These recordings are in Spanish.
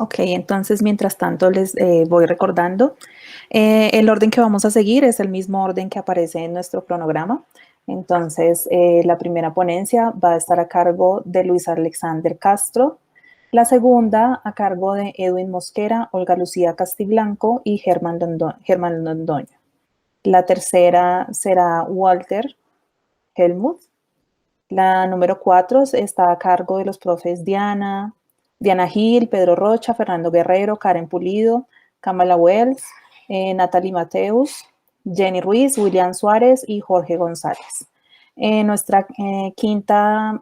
Ok, entonces mientras tanto les voy recordando. El orden que vamos a seguir es el mismo orden que aparece en nuestro cronograma. Entonces, la primera ponencia va a estar a cargo de Luis Alexander Castro, la segunda a cargo de Edwin Mosquera, Olga Lucía Castiblanco y Germán Londoño. La tercera será Walter Helmuth. La número 4 está a cargo de los profes Diana Gil, Pedro Rocha, Fernando Guerrero, Karen Pulido, Kamala Wells, Natalie Mateus, Jenny Ruiz, William Suárez y Jorge González. Nuestra quinta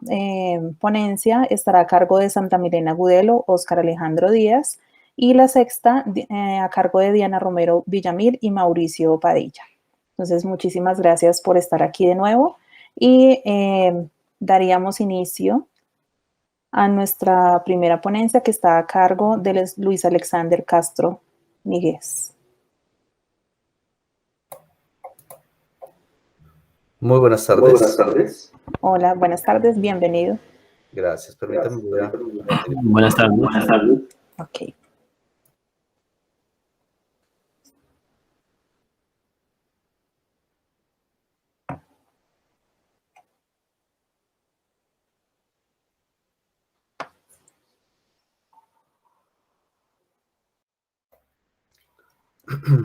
ponencia estará a cargo de Santa Milena Gudelo, Óscar Alejandro Díaz, y la sexta a cargo de Diana Romero Villamil y Mauricio Padilla. Entonces, muchísimas gracias por estar aquí de nuevo y daríamos inicio a nuestra primera ponencia que está a cargo de Luis Alexander Castro Míguez. Muy buenas tardes. Muy buenas tardes. Hola, buenas tardes, bienvenido. Gracias, permítame. Buenas tardes. Buenas tardes. Ok.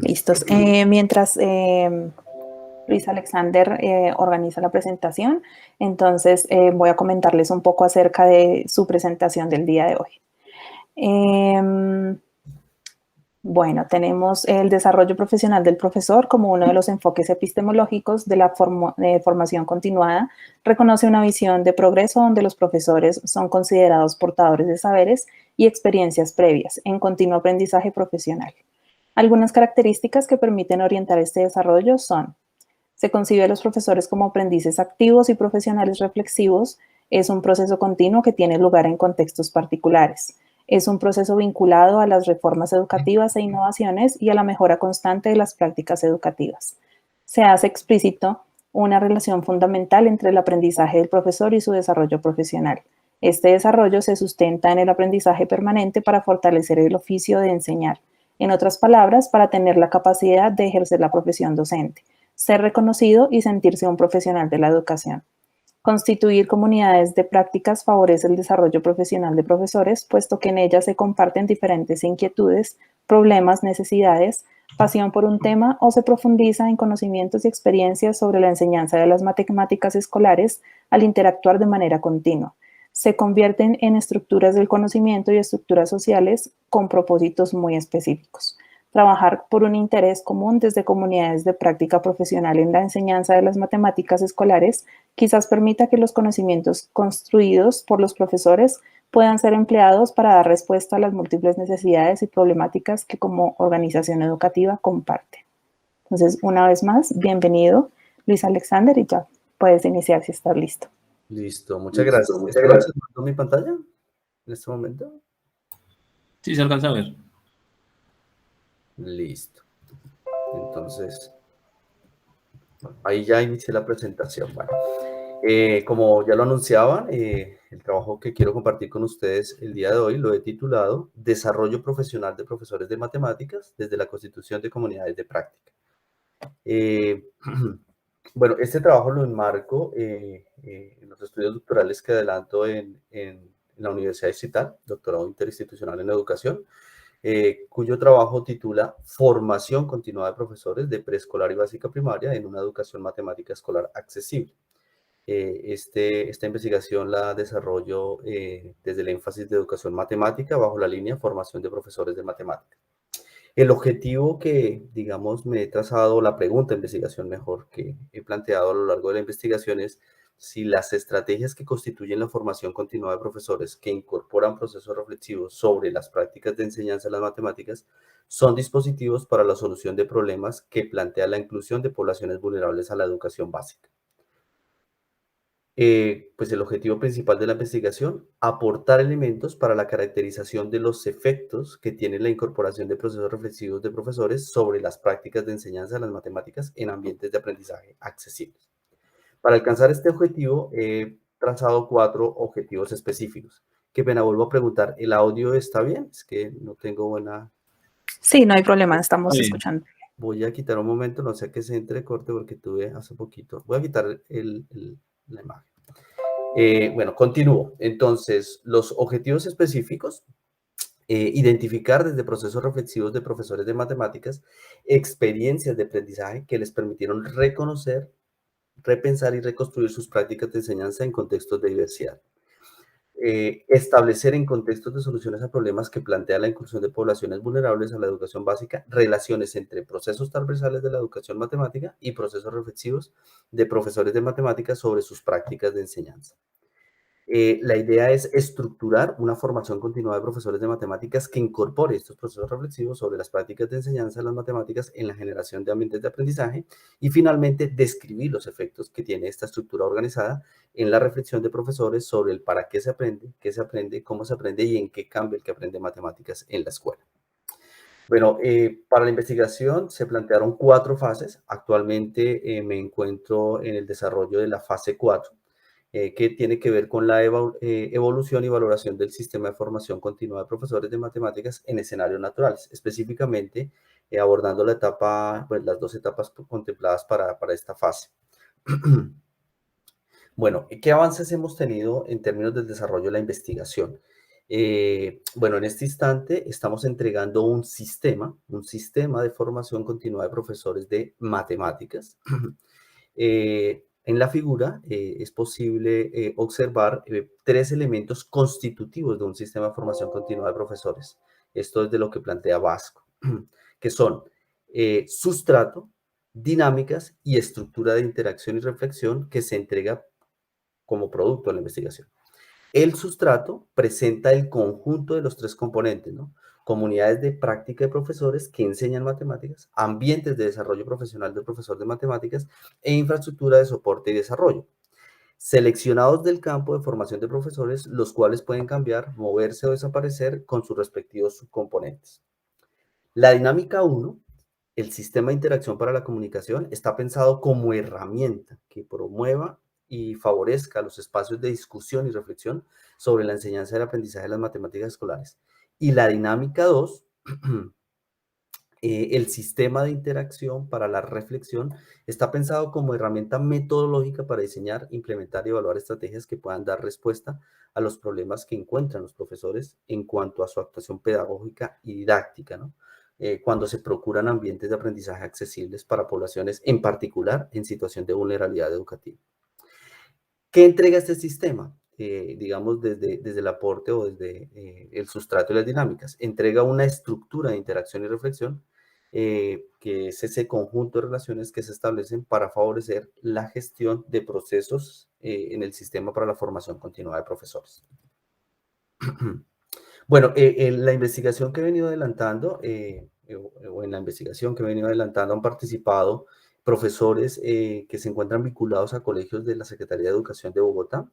Listos. Mientras Luis Alexander organiza la presentación, entonces voy a comentarles un poco acerca de su presentación del día de hoy. Bueno, tenemos el desarrollo profesional del profesor como uno de los enfoques epistemológicos de la formación continuada. Reconoce una visión de progreso donde los profesores son considerados portadores de saberes y experiencias previas en continuo aprendizaje profesional. Algunas características que permiten orientar este desarrollo son: se concibe a los profesores como aprendices activos y profesionales reflexivos. Es un proceso continuo que tiene lugar en contextos particulares. Es un proceso vinculado a las reformas educativas e innovaciones y a la mejora constante de las prácticas educativas. Se hace explícito una relación fundamental entre el aprendizaje del profesor y su desarrollo profesional. Este desarrollo se sustenta en el aprendizaje permanente para fortalecer el oficio de enseñar. En otras palabras, para tener la capacidad de ejercer la profesión docente, ser reconocido y sentirse un profesional de la educación. Constituir comunidades de prácticas favorece el desarrollo profesional de profesores, puesto que en ellas se comparten diferentes inquietudes, problemas, necesidades, pasión por un tema o se profundiza en conocimientos y experiencias sobre la enseñanza de las matemáticas escolares al interactuar de manera continua. Se convierten en estructuras del conocimiento y estructuras sociales con propósitos muy específicos. Trabajar por un interés común desde comunidades de práctica profesional en la enseñanza de las matemáticas escolares quizás permita que los conocimientos construidos por los profesores puedan ser empleados para dar respuesta a las múltiples necesidades y problemáticas que como organización educativa comparten. Entonces, una vez más, bienvenido, Luis Alexander, y ya puedes iniciar si estás listo. Listo, muchas gracias. ¿Está observando mi pantalla en este momento? Sí, se alcanza a ver. Listo. Entonces, ahí ya inicié la presentación. Bueno, como ya lo anunciaban, el trabajo que quiero compartir con ustedes el día de hoy lo he titulado Desarrollo Profesional de Profesores de Matemáticas desde la Constitución de Comunidades de Práctica. Bueno, este trabajo lo enmarco en los estudios doctorales que adelanto en la Universidad Distrital, doctorado interinstitucional en educación, cuyo trabajo titula Formación continuada de profesores de preescolar y básica primaria en una educación matemática escolar accesible. Esta investigación la desarrollo desde el énfasis de educación matemática bajo la línea Formación de profesores de matemática. El objetivo que, digamos, me he trazado, la pregunta de investigación mejor que he planteado a lo largo de la investigación es si las estrategias que constituyen la formación continua de profesores que incorporan procesos reflexivos sobre las prácticas de enseñanza de las matemáticas son dispositivos para la solución de problemas que plantea la inclusión de poblaciones vulnerables a la educación básica. Pues el objetivo principal de la investigación, aportar elementos para la caracterización de los efectos que tiene la incorporación de procesos reflexivos de profesores sobre las prácticas de enseñanza de las matemáticas en ambientes de aprendizaje accesibles. Para alcanzar este objetivo, he trazado 4 objetivos específicos, Qué pena, vuelvo a preguntar, ¿el audio está bien? Es que no tengo buena... Sí, no hay problema, estamos escuchando. Voy a quitar un momento, no sé que se entrecorte porque tuve hace poquito. Voy a quitar la imagen. Bueno, continúo. Entonces, los objetivos específicos, identificar desde procesos reflexivos de profesores de matemáticas experiencias de aprendizaje que les permitieron reconocer, repensar y reconstruir sus prácticas de enseñanza en contextos de diversidad. Establecer en contextos de soluciones a problemas que plantea la inclusión de poblaciones vulnerables a la educación básica, relaciones entre procesos transversales de la educación matemática y procesos reflexivos de profesores de matemáticas sobre sus prácticas de enseñanza. La idea es estructurar una formación continua de profesores de matemáticas que incorpore estos procesos reflexivos sobre las prácticas de enseñanza de las matemáticas en la generación de ambientes de aprendizaje y finalmente describir los efectos que tiene esta estructura organizada en la reflexión de profesores sobre el para qué se aprende, cómo se aprende y en qué cambia el que aprende matemáticas en la escuela. Bueno, para la investigación se plantearon 4 fases. Actualmente me encuentro en el desarrollo de la fase 4. Que tiene que ver con la evolución y valoración del sistema de formación continua de profesores de matemáticas en escenarios naturales, específicamente abordando la etapa, pues, las 2 etapas contempladas para esta fase. Bueno, ¿qué avances hemos tenido en términos del desarrollo de la investigación? Bueno, en este instante estamos entregando un sistema de formación continua de profesores de matemáticas. En la figura es posible observar 3 elementos constitutivos de un sistema de formación continua de profesores. Esto es de lo que plantea Vasco, que son sustrato, dinámicas y estructura de interacción y reflexión que se entrega como producto de la investigación. El sustrato presenta el conjunto de los 3 componentes, ¿no? Comunidades de práctica de profesores que enseñan matemáticas, ambientes de desarrollo profesional del profesor de matemáticas e infraestructura de soporte y desarrollo. Seleccionados del campo de formación de profesores, los cuales pueden cambiar, moverse o desaparecer con sus respectivos subcomponentes. La dinámica 1, el sistema de interacción para la comunicación, está pensado como herramienta que promueva y favorezca los espacios de discusión y reflexión sobre la enseñanza y el aprendizaje de las matemáticas escolares. Y la dinámica 2, el sistema de interacción para la reflexión, está pensado como herramienta metodológica para diseñar, implementar y evaluar estrategias que puedan dar respuesta a los problemas que encuentran los profesores en cuanto a su actuación pedagógica y didáctica, ¿no? Cuando se procuran ambientes de aprendizaje accesibles para poblaciones, en particular en situación de vulnerabilidad educativa. ¿Qué entrega este sistema? Digamos, desde el aporte o desde el sustrato de las dinámicas. Entrega una estructura de interacción y reflexión, que es ese conjunto de relaciones que se establecen para favorecer la gestión de procesos en el sistema para la formación continua de profesores. Bueno, en la investigación que he venido adelantando, o en la investigación que he venido adelantando han participado profesores que se encuentran vinculados a colegios de la Secretaría de Educación de Bogotá,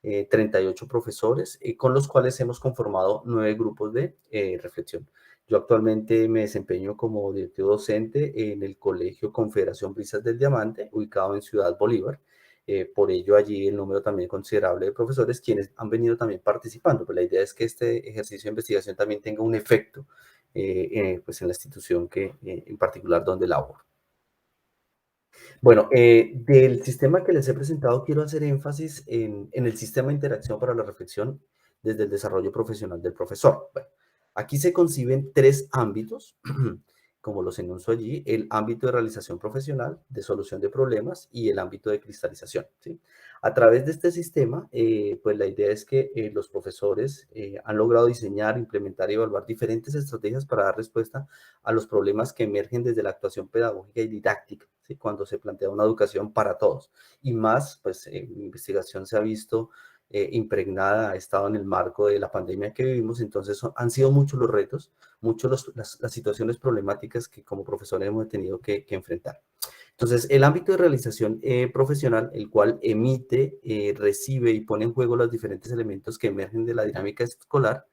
38 profesores, con los cuales hemos conformado 9 grupos de reflexión. Yo actualmente me desempeño como directivo docente en el Colegio Confederación Brisas del Diamante, ubicado en Ciudad Bolívar. Por ello, allí el número también considerable de profesores quienes han venido también participando. Pues la idea es que este ejercicio de investigación también tenga un efecto pues en la institución en particular donde laboro. Bueno, del sistema que les he presentado, quiero hacer énfasis en el sistema de interacción para la reflexión desde el desarrollo profesional del profesor. Bueno, aquí se conciben 3 ámbitos, como los enuncio allí: el ámbito de realización profesional, de solución de problemas y el ámbito de cristalización, ¿sí? A través de este sistema, pues la idea es que los profesores han logrado diseñar, implementar y evaluar diferentes estrategias para dar respuesta a los problemas que emergen desde la actuación pedagógica y didáctica, ¿sí? Cuando se plantea una educación para todos. Y más, pues mi investigación se ha visto impregnada, ha estado en el marco de la pandemia que vivimos, entonces han sido muchos los retos, muchas las situaciones problemáticas que como profesores hemos tenido que enfrentar. Entonces, el ámbito de realización profesional, el cual emite, recibe y pone en juego los diferentes elementos que emergen de la dinámica escolar,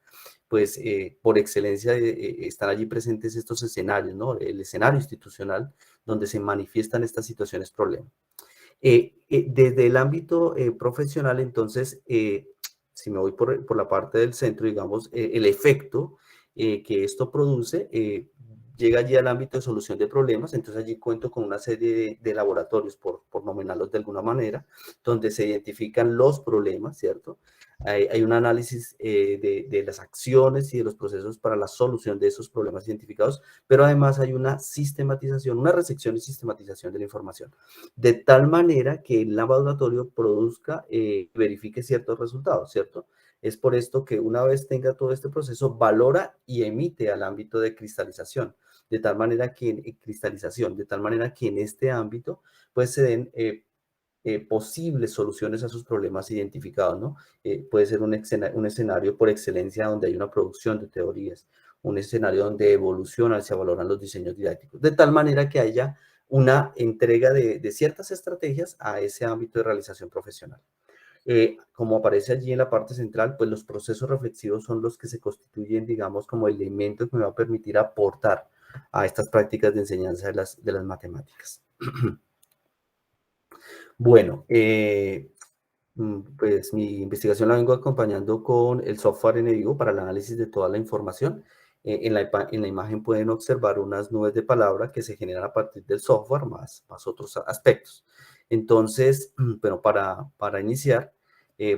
pues por excelencia están allí presentes estos escenarios, ¿no? El escenario institucional donde se manifiestan estas situaciones problema. Desde el ámbito profesional, entonces, si me voy por la parte del centro, digamos, el efecto que esto produce llega allí al ámbito de solución de problemas. Entonces allí cuento con una serie de laboratorios, por nominarlos de alguna manera, donde se identifican los problemas, ¿cierto? Hay un análisis de las acciones y de los procesos para la solución de esos problemas identificados, pero además hay una sistematización, una recepción y sistematización de la información, de tal manera que el laboratorio produzca, verifique ciertos resultados, ¿cierto? Es por esto que una vez tenga todo este proceso, valora y emite al ámbito de cristalización, de tal manera que en este ámbito pues se den posibles soluciones a sus problemas identificados, ¿no? Puede ser un escenario por excelencia donde hay una producción de teorías, un escenario donde evolucionan, se valoran los diseños didácticos, de tal manera que haya una entrega de ciertas estrategias a ese ámbito de realización profesional. Como aparece allí en la parte central, pues los procesos reflexivos son los que se constituyen, digamos, como elemento que me va a permitir aportar a estas prácticas de enseñanza de las matemáticas. Bueno, pues mi investigación la vengo acompañando con el software NVivo para el análisis de toda la información. En la imagen pueden observar unas nubes de palabra que se generan a partir del software, más otros aspectos. Entonces, bueno, para iniciar,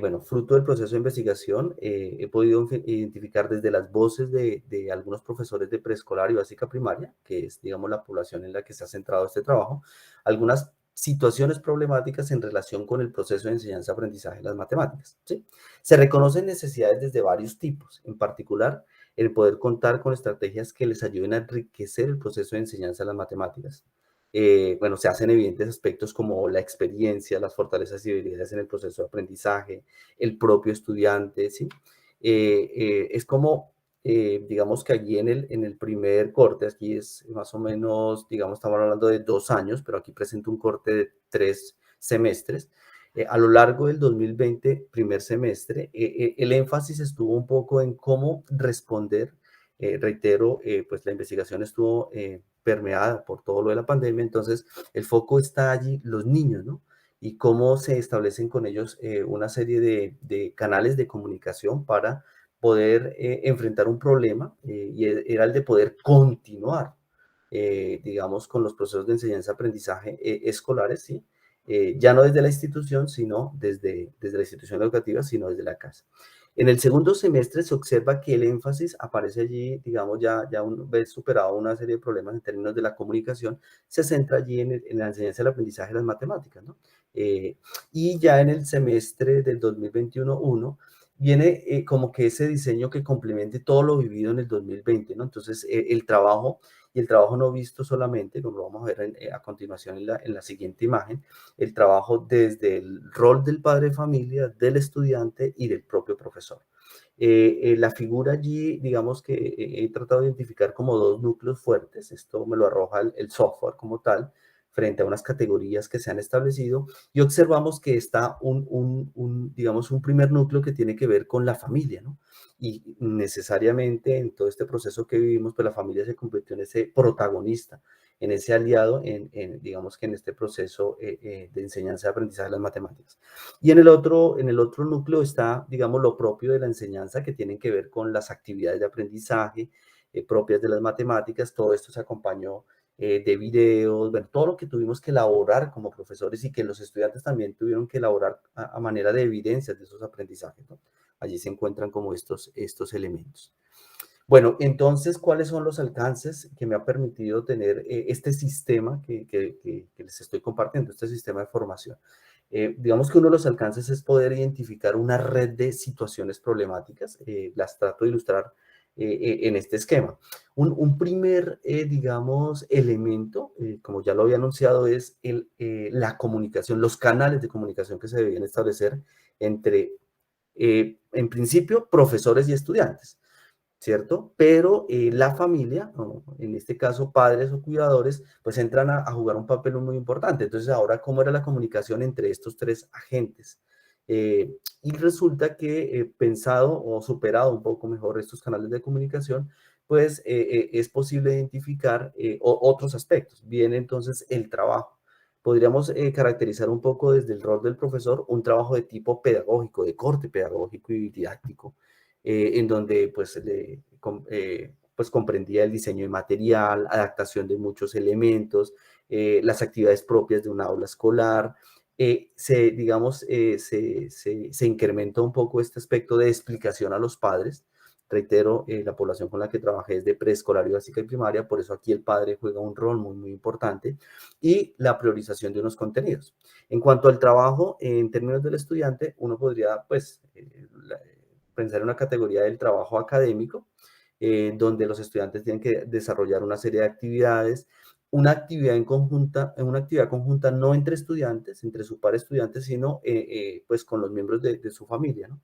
bueno, fruto del proceso de investigación, he podido identificar desde las voces de algunos profesores de preescolar y básica primaria, que es, digamos, la población en la que se ha centrado este trabajo, algunas situaciones problemáticas en relación con el proceso de enseñanza-aprendizaje de las matemáticas, ¿sí? Se reconocen necesidades desde varios tipos, en particular, el poder contar con estrategias que les ayuden a enriquecer el proceso de enseñanza de las matemáticas. Bueno, se hacen evidentes aspectos como la experiencia, las fortalezas y debilidades en el proceso de aprendizaje, el propio estudiante, ¿sí? Es como, digamos que allí en el primer corte, aquí es más o menos, digamos, estamos hablando de 2 años, pero aquí presento un corte de 3 semestres. A lo largo del 2020, primer semestre, el énfasis estuvo un poco en cómo responder. Reitero, pues la investigación estuvo permeada por todo lo de la pandemia, entonces el foco está allí, los niños, ¿no? Y cómo se establecen con ellos una serie de canales de comunicación para poder enfrentar un problema, y era el de poder continuar, digamos, con los procesos de enseñanza-aprendizaje escolares, ¿sí? Ya no desde la institución, sino desde la institución educativa, sino desde la casa. En el segundo semestre se observa que el énfasis aparece allí, digamos, ya una vez superado una serie de problemas en términos de la comunicación, se centra allí en la enseñanza del aprendizaje de las matemáticas, ¿no? Y ya en el semestre del 2021 viene como que ese diseño que complemente todo lo vivido en el 2020, ¿no? Entonces, el trabajo no visto solamente, como lo vamos a ver a continuación en la siguiente imagen, el trabajo desde el rol del padre de familia, del estudiante y del propio profesor. La figura allí, digamos que he tratado de identificar como 2 núcleos fuertes, esto me lo arroja el software como tal, frente a unas categorías que se han establecido, y observamos que está digamos, un primer núcleo que tiene que ver con la familia, ¿no? Y necesariamente en todo este proceso que vivimos, pues la familia se convirtió en ese protagonista, en ese aliado, digamos que en este proceso de enseñanza y aprendizaje de las matemáticas. Y en el otro núcleo está, digamos, lo propio de la enseñanza, que tienen que ver con las actividades de aprendizaje propias de las matemáticas. Todo esto se acompañó de videos, bueno, todo lo que tuvimos que elaborar como profesores y que los estudiantes también tuvieron que elaborar a manera de evidencias de esos aprendizajes, ¿no? Allí se encuentran como estos elementos. Bueno, entonces, ¿cuáles son los alcances que me ha permitido tener este sistema que les estoy compartiendo, este sistema de formación? Digamos que uno de los alcances es poder identificar una red de situaciones problemáticas. Las trato de ilustrar en este esquema. Un primer, digamos, elemento, como ya lo había anunciado, es la comunicación, los canales de comunicación que se debían establecer entre, en principio, profesores y estudiantes, ¿cierto? Pero la familia, o en este caso padres o cuidadores, pues entran a jugar un papel muy importante. Entonces, ahora, ¿cómo era la comunicación entre estos 3 agentes? Y resulta que pensado o superado un poco mejor estos canales de comunicación, pues es posible identificar otros aspectos. Viene entonces el trabajo. podríamos caracterizar un poco desde el rol del profesor un trabajo de tipo pedagógico, de corte pedagógico y didáctico, en donde pues comprendía el diseño de material, adaptación de muchos elementos, las actividades propias de un aula escolar. Se incrementó un poco este aspecto de explicación a los padres. Reitero, la población con la que trabajé es de preescolar y básica y primaria, por eso aquí el padre juega un rol muy, muy importante, y la priorización de unos contenidos. En cuanto al trabajo, en términos del estudiante, uno podría, pues, pensar en una categoría del trabajo académico, donde los estudiantes tienen que desarrollar una serie de actividades, una actividad conjunta no entre estudiantes, entre su par estudiantes, sino pues con los miembros de su familia, ¿no?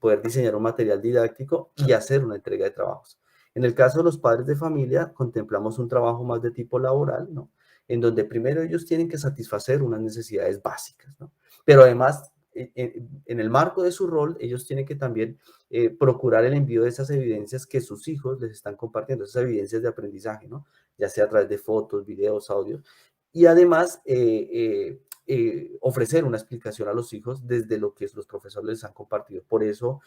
Poder diseñar un material didáctico y hacer una entrega de trabajos. En el caso de los padres de familia, contemplamos un trabajo más de tipo laboral, ¿no? En donde primero ellos tienen que satisfacer unas necesidades básicas, ¿no? Pero además, en el marco de su rol, ellos tienen que también procurar el envío de esas evidencias que sus hijos les están compartiendo, esas evidencias de aprendizaje, ¿no? Ya sea a través de fotos, videos, audios, y además ofrecer una explicación a los hijos desde lo que los profesores les han compartido. Por eso,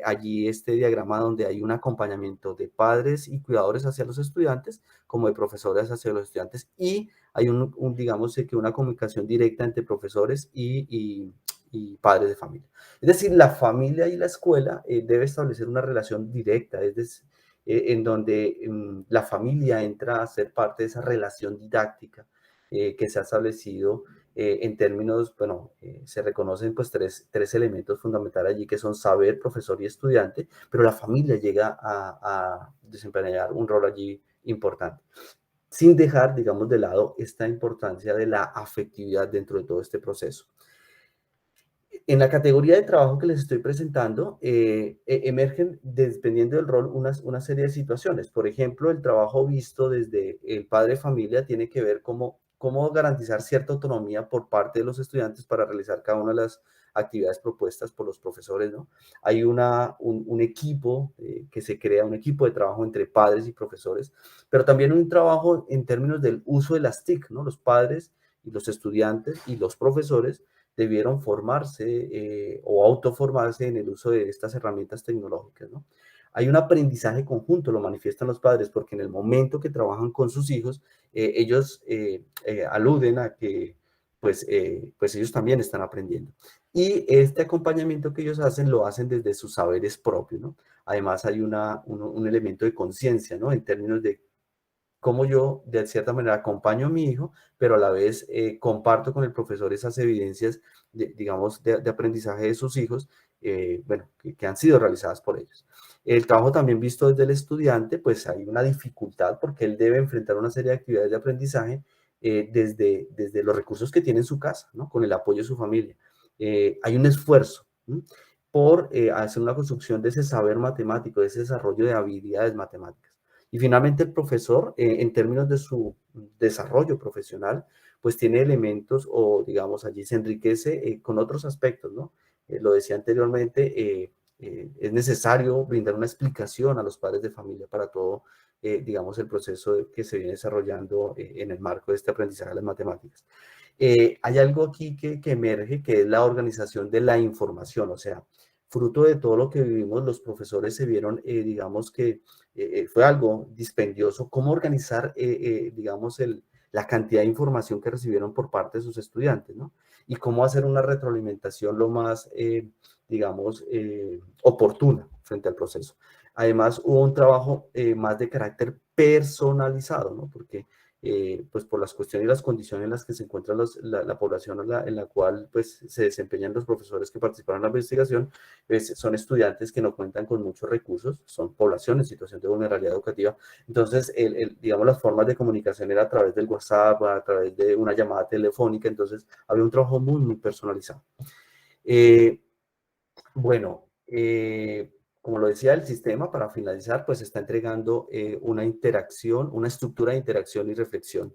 allí este diagrama donde hay un acompañamiento de padres y cuidadores hacia los estudiantes, como de profesores hacia los estudiantes, y hay digamos que una comunicación directa entre profesores y padres de familia. Es decir, la familia y la escuela debe establecer una relación directa, es decir, en donde la familia entra a ser parte de esa relación didáctica que se ha establecido en términos, bueno, se reconocen pues tres elementos fundamentales allí que son saber, profesor y estudiante, pero la familia llega a desempeñar un rol allí importante, sin dejar, digamos, de lado esta importancia de la afectividad dentro de todo este proceso. En la categoría de trabajo que les estoy presentando, emergen, dependiendo del rol, una serie de situaciones. Por ejemplo, el trabajo visto desde el padre de familia tiene que ver cómo garantizar cierta autonomía por parte de los estudiantes para realizar cada una de las actividades propuestas por los profesores, ¿no? Hay un equipo que se crea, un equipo de trabajo entre padres y profesores, pero también un trabajo en términos del uso de las TIC, ¿no? Los padres y los estudiantes y los profesores debieron formarse o autoformarse en el uso de estas herramientas tecnológicas, ¿no? Hay un aprendizaje conjunto, lo manifiestan los padres, porque en el momento que trabajan con sus hijos, ellos aluden a que pues ellos también están aprendiendo. Y este acompañamiento que ellos hacen, lo hacen desde sus saberes propios, ¿no? Además hay un elemento de conciencia, ¿no? En términos de cómo yo, de cierta manera, acompaño a mi hijo, pero a la vez comparto con el profesor esas evidencias, digamos, de aprendizaje de sus hijos, bueno, que han sido realizadas por ellos. El trabajo también visto desde el estudiante, pues hay una dificultad porque él debe enfrentar una serie de actividades de aprendizaje desde los recursos que tiene en su casa, ¿no? Con el apoyo de su familia. Hay un esfuerzo, ¿sí? Por hacer una construcción de ese saber matemático, de ese desarrollo de habilidades matemáticas. Y finalmente el profesor, en términos de su desarrollo profesional, pues tiene elementos o, digamos, allí se enriquece con otros aspectos, ¿no? Lo decía anteriormente, es necesario brindar una explicación a los padres de familia para todo, digamos, el proceso que se viene desarrollando en el marco de este aprendizaje de las matemáticas. Hay algo aquí que emerge, que es la organización de la información, o sea, fruto de todo lo que vivimos, los profesores se vieron, digamos que fue algo dispendioso, cómo organizar, digamos, la cantidad de información que recibieron por parte de sus estudiantes, ¿no? Y cómo hacer una retroalimentación lo más, digamos, oportuna frente al proceso. Además, hubo un trabajo más de carácter personalizado, ¿no? Porque pues por las cuestiones y las condiciones en las que se encuentra la población en la cual pues, se desempeñan los profesores que participaron en la investigación, pues, son estudiantes que no cuentan con muchos recursos, son población en situación de vulnerabilidad educativa. Entonces, digamos, las formas de comunicación era a través del WhatsApp, a través de una llamada telefónica, entonces había un trabajo muy, muy personalizado. Bueno, como lo decía, el sistema, para finalizar, pues está entregando una interacción, una estructura de interacción y reflexión.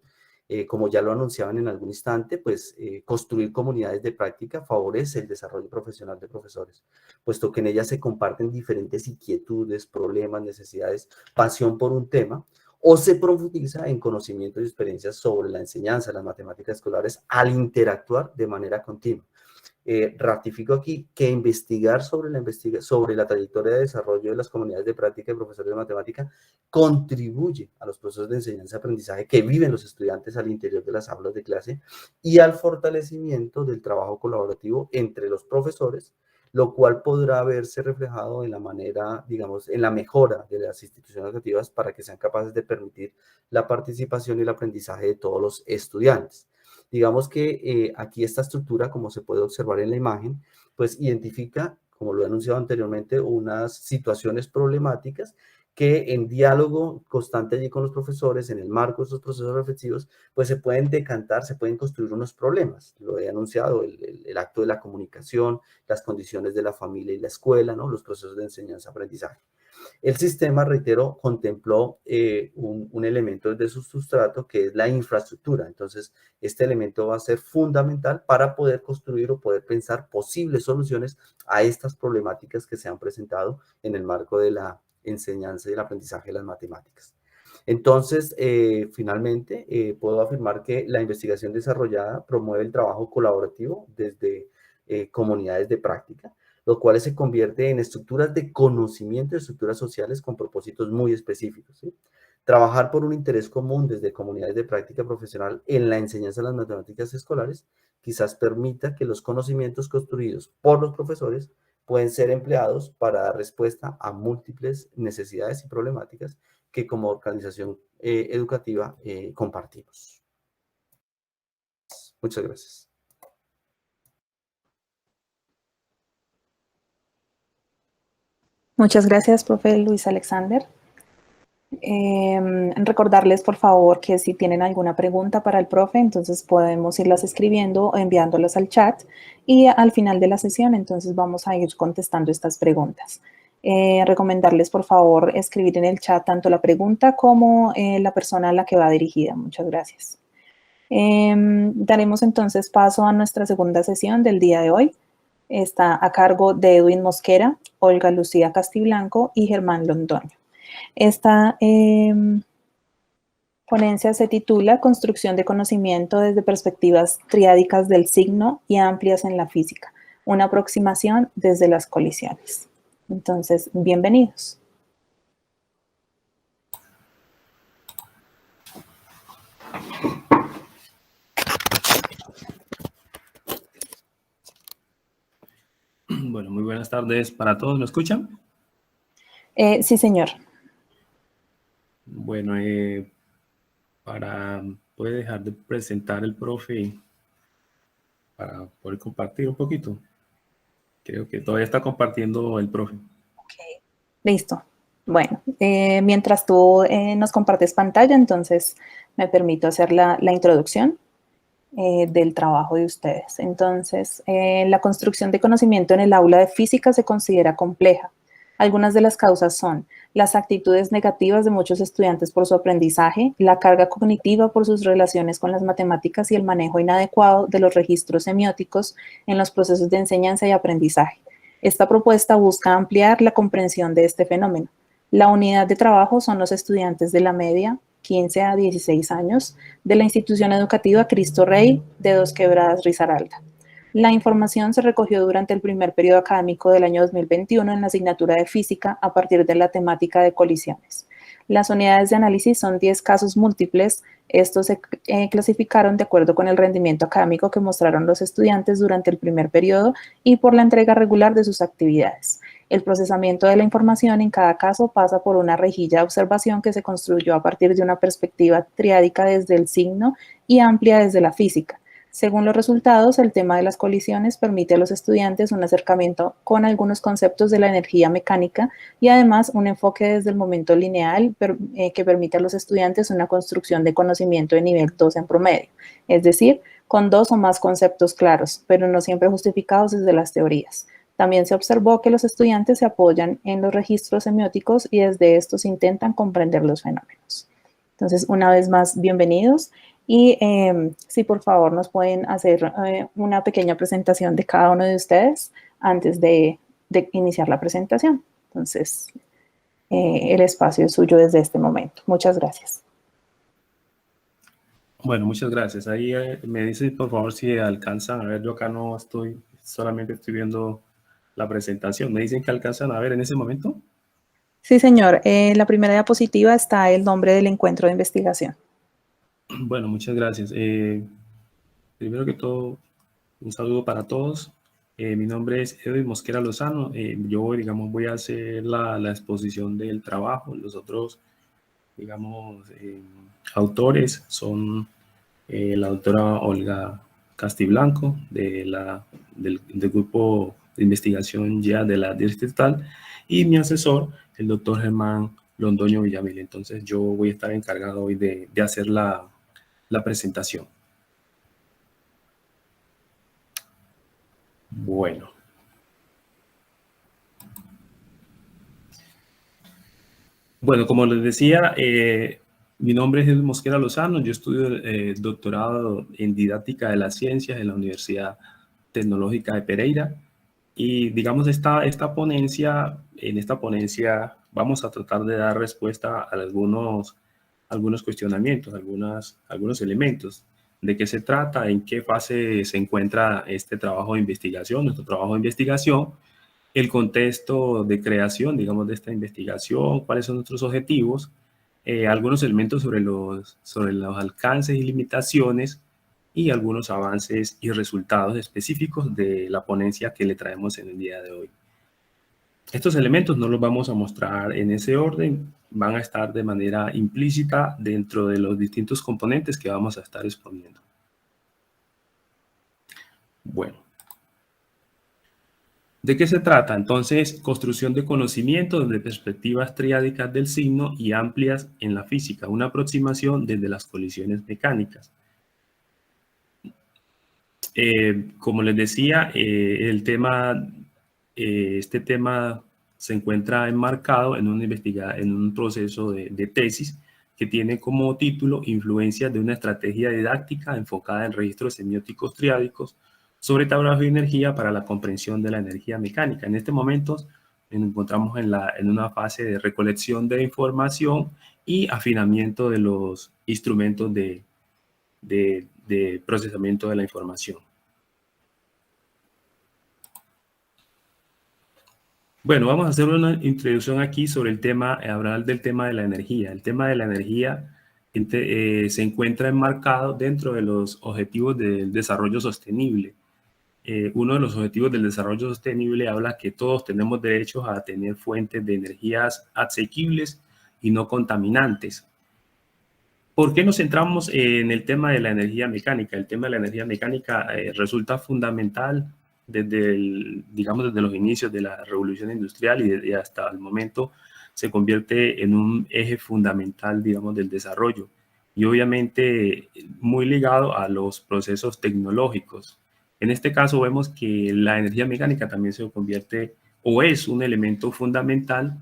Como ya lo anunciaban en algún instante, pues construir comunidades de práctica favorece el desarrollo profesional de profesores, puesto que en ellas se comparten diferentes inquietudes, problemas, necesidades, pasión por un tema, o se profundiza en conocimientos y experiencias sobre la enseñanza de las matemáticas escolares al interactuar de manera continua. Ratifico aquí que investigar sobre la trayectoria de desarrollo de las comunidades de práctica de profesores de matemática contribuye a los procesos de enseñanza-aprendizaje que viven los estudiantes al interior de las aulas de clase y al fortalecimiento del trabajo colaborativo entre los profesores, lo cual podrá verse reflejado en la manera, digamos, en la mejora de las instituciones educativas para que sean capaces de permitir la participación y el aprendizaje de todos los estudiantes. Digamos que aquí esta estructura, como se puede observar en la imagen, pues identifica, como lo he anunciado anteriormente, unas situaciones problemáticas que en diálogo constante allí con los profesores, en el marco de esos procesos reflexivos, pues se pueden decantar, se pueden construir unos problemas. Lo he anunciado, el acto de la comunicación, las condiciones de la familia y la escuela, ¿no? Los procesos de enseñanza-aprendizaje. El sistema, reitero, contempló un elemento de su sustrato que es la infraestructura. Entonces, este elemento va a ser fundamental para poder construir o poder pensar posibles soluciones a estas problemáticas que se han presentado en el marco de la enseñanza y el aprendizaje de las matemáticas. Entonces, finalmente, puedo afirmar que la investigación desarrollada promueve el trabajo colaborativo desde comunidades de práctica, lo cual se convierte en estructuras de conocimiento, estructuras sociales con propósitos muy específicos, ¿sí? Trabajar por un interés común desde comunidades de práctica profesional en la enseñanza de las matemáticas escolares quizás permita que los conocimientos construidos por los profesores pueden ser empleados para dar respuesta a múltiples necesidades y problemáticas que como organización educativa compartimos. Muchas gracias. Muchas gracias, profe Luis Alexander. Recordarles, por favor, que si tienen alguna pregunta para el profe, entonces podemos irlas escribiendo o enviándolas al chat y al final de la sesión, entonces vamos a ir contestando estas preguntas. Recomendarles, por favor, escribir en el chat tanto la pregunta como la persona a la que va dirigida. Muchas gracias. Daremos entonces paso a nuestra segunda sesión del día de hoy. Está a cargo de Edwin Mosquera, Olga Lucía Castiblanco y Germán Londoño. Esta ponencia se titula Construcción de conocimiento desde perspectivas triádicas del signo y amplias en la física, una aproximación desde las colisiones. Entonces, bienvenidos. Bueno, muy buenas tardes para todos. ¿Me escuchan? Sí, señor. Bueno, puede dejar de presentar el profe para poder compartir un poquito. Creo que todavía está compartiendo el profe. Okay. Listo. Bueno, mientras tú nos compartes pantalla, entonces me permito hacer la introducción del trabajo de ustedes. Entonces, la construcción de conocimiento en el aula de física se considera compleja. Algunas de las causas son las actitudes negativas de muchos estudiantes por su aprendizaje, la carga cognitiva por sus relaciones con las matemáticas y el manejo inadecuado de los registros semióticos en los procesos de enseñanza y aprendizaje. Esta propuesta busca ampliar la comprensión de este fenómeno. La unidad de trabajo son los estudiantes de la media, 15 a 16 años, de la institución educativa Cristo Rey de Dos Quebradas, Risaralda. La información se recogió durante el primer periodo académico del año 2021 en la asignatura de física a partir de la temática de colisiones. Las unidades de análisis son 10 casos múltiples. Estos se clasificaron de acuerdo con el rendimiento académico que mostraron los estudiantes durante el primer periodo y por la entrega regular de sus actividades. El procesamiento de la información en cada caso pasa por una rejilla de observación que se construyó a partir de una perspectiva triádica desde el signo y amplia desde la física. Según los resultados, el tema de las colisiones permite a los estudiantes un acercamiento con algunos conceptos de la energía mecánica y además un enfoque desde el momento lineal que permite a los estudiantes una construcción de conocimiento de nivel 2 en promedio, es decir, con 2 o más conceptos claros, pero no siempre justificados desde las teorías. También se observó que los estudiantes se apoyan en los registros semióticos y desde estos intentan comprender los fenómenos. Entonces, una vez más, bienvenidos. Y si por favor nos pueden hacer una pequeña presentación de cada uno de ustedes antes de iniciar la presentación. Entonces, el espacio es suyo desde este momento. Muchas gracias. Bueno, muchas gracias. Ahí me dice, por favor, si alcanzan a ver. Yo acá no estoy, solamente estoy viendo la presentación. ¿Me dicen que alcanzan a ver en ese momento? Sí, señor. En la primera diapositiva está el nombre del encuentro de investigación. Bueno, muchas gracias. Primero que todo, un saludo para todos. Mi nombre es Edwin Mosquera Lozano. Yo, digamos, voy a hacer la exposición del trabajo. Los otros, digamos, autores son la doctora Olga Castiblanco del grupo de investigación ya de la distrital y mi asesor, el doctor Germán Londoño Villamil. Entonces yo voy a estar encargado hoy de hacer la presentación. Bueno. Bueno, como les decía, mi nombre es Jesús Mosquera Lozano. Yo estudio doctorado en didáctica de las ciencias en la Universidad Tecnológica de Pereira. Y digamos, en esta ponencia vamos a tratar de dar respuesta a algunos cuestionamientos, algunos elementos. ¿De qué se trata? ¿En qué fase se encuentra este trabajo de investigación? Nuestro trabajo de investigación, el contexto de creación, digamos, de esta investigación, cuáles son nuestros objetivos, algunos elementos sobre los alcances y limitaciones y algunos avances y resultados específicos de la ponencia que le traemos en el día de hoy. Estos elementos no los vamos a mostrar en ese orden, van a estar de manera implícita dentro de los distintos componentes que vamos a estar exponiendo. Bueno. ¿De qué se trata? Entonces, construcción de conocimiento desde perspectivas triádicas del signo y amplias en la física, una aproximación desde las colisiones mecánicas. Como les decía, este tema se encuentra enmarcado en un proceso de tesis que tiene como título Influencias de una estrategia didáctica enfocada en registros semióticos triádicos sobre tablas de energía para la comprensión de la energía mecánica. En este momento nos encontramos en una fase de recolección de información y afinamiento de los instrumentos de procesamiento de la información. Bueno, vamos a hacer una introducción aquí sobre hablar del tema de la energía. El tema de la energía se encuentra enmarcado dentro de los objetivos del desarrollo sostenible. Uno de los objetivos del desarrollo sostenible habla que todos tenemos derecho a tener fuentes de energías asequibles y no contaminantes. ¿Por qué nos centramos en el tema de la energía mecánica? El tema de la energía mecánica resulta fundamental digamos, desde los inicios de la revolución industrial y hasta el momento se convierte en un eje fundamental, digamos, del desarrollo. Y obviamente muy ligado a los procesos tecnológicos. En este caso vemos que la energía mecánica también se convierte o es un elemento fundamental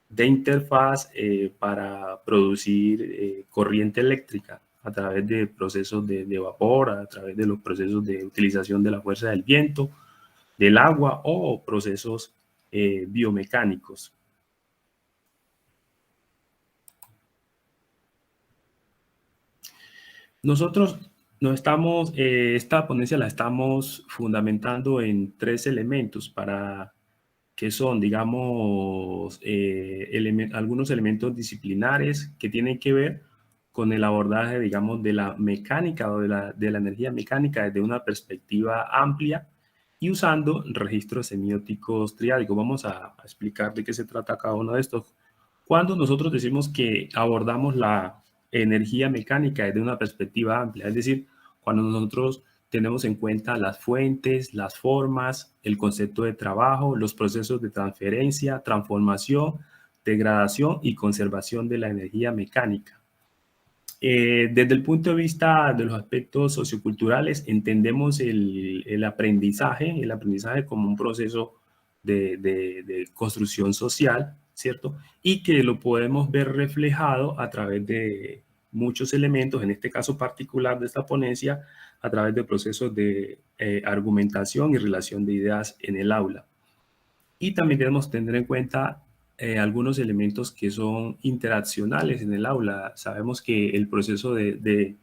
de interfaz para producir corriente eléctrica a través de procesos de vapor, a través de los procesos de utilización de la fuerza del viento, del agua o procesos biomecánicos. Nosotros esta ponencia la estamos fundamentando en 3 elementos que son, digamos, algunos elementos disciplinares que tienen que ver con el abordaje, digamos, de la mecánica o de la energía mecánica desde una perspectiva amplia y usando registros semióticos triádicos. Vamos a explicar de qué se trata cada uno de estos. Cuando nosotros decimos que abordamos la energía mecánica desde una perspectiva amplia, es decir, cuando nosotros tenemos en cuenta las fuentes, las formas, el concepto de trabajo, los procesos de transferencia, transformación, degradación y conservación de la energía mecánica. Desde el punto de vista de los aspectos socioculturales, entendemos el aprendizaje como un proceso de construcción social, ¿cierto? Y que lo podemos ver reflejado a través de muchos elementos, en este caso particular de esta ponencia, a través de procesos de argumentación y relación de ideas en el aula. Y también debemos tener en cuenta algunos elementos que son interaccionales en el aula. Sabemos que el proceso de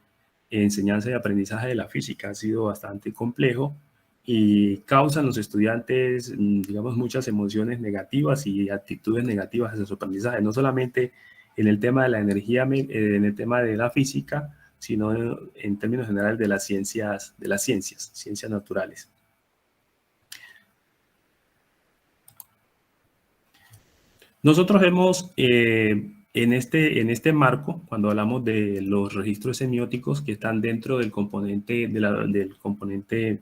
enseñanza y aprendizaje de la física ha sido bastante complejo y causan los estudiantes, digamos, muchas emociones negativas y actitudes negativas hacia su aprendizaje, no solamente en el tema de la energía, en el tema de la física, sino en términos generales de las ciencias naturales. Nosotros hemos, en este marco, cuando hablamos de los registros semióticos que están dentro del componente, del componente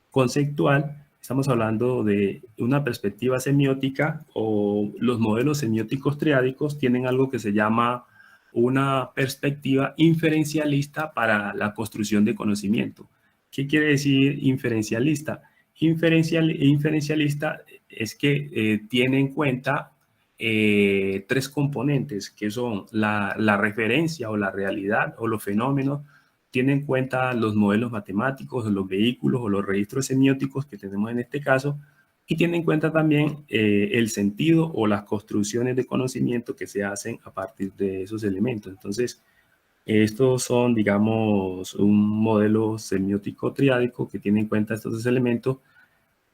conceptual, estamos hablando de una perspectiva semiótica, o los modelos semióticos triádicos tienen algo que se llama una perspectiva inferencialista para la construcción de conocimiento. ¿Qué quiere decir inferencialista? Inferencialista es que tiene en cuenta tres componentes, que son la referencia o la realidad o los fenómenos. Tiene en cuenta los modelos matemáticos, o los vehículos o los registros semióticos que tenemos en este caso, y tiene en cuenta también el sentido o las construcciones de conocimiento que se hacen a partir de esos elementos. Entonces, estos son, digamos, un modelo semiótico triádico que tiene en cuenta estos dos elementos.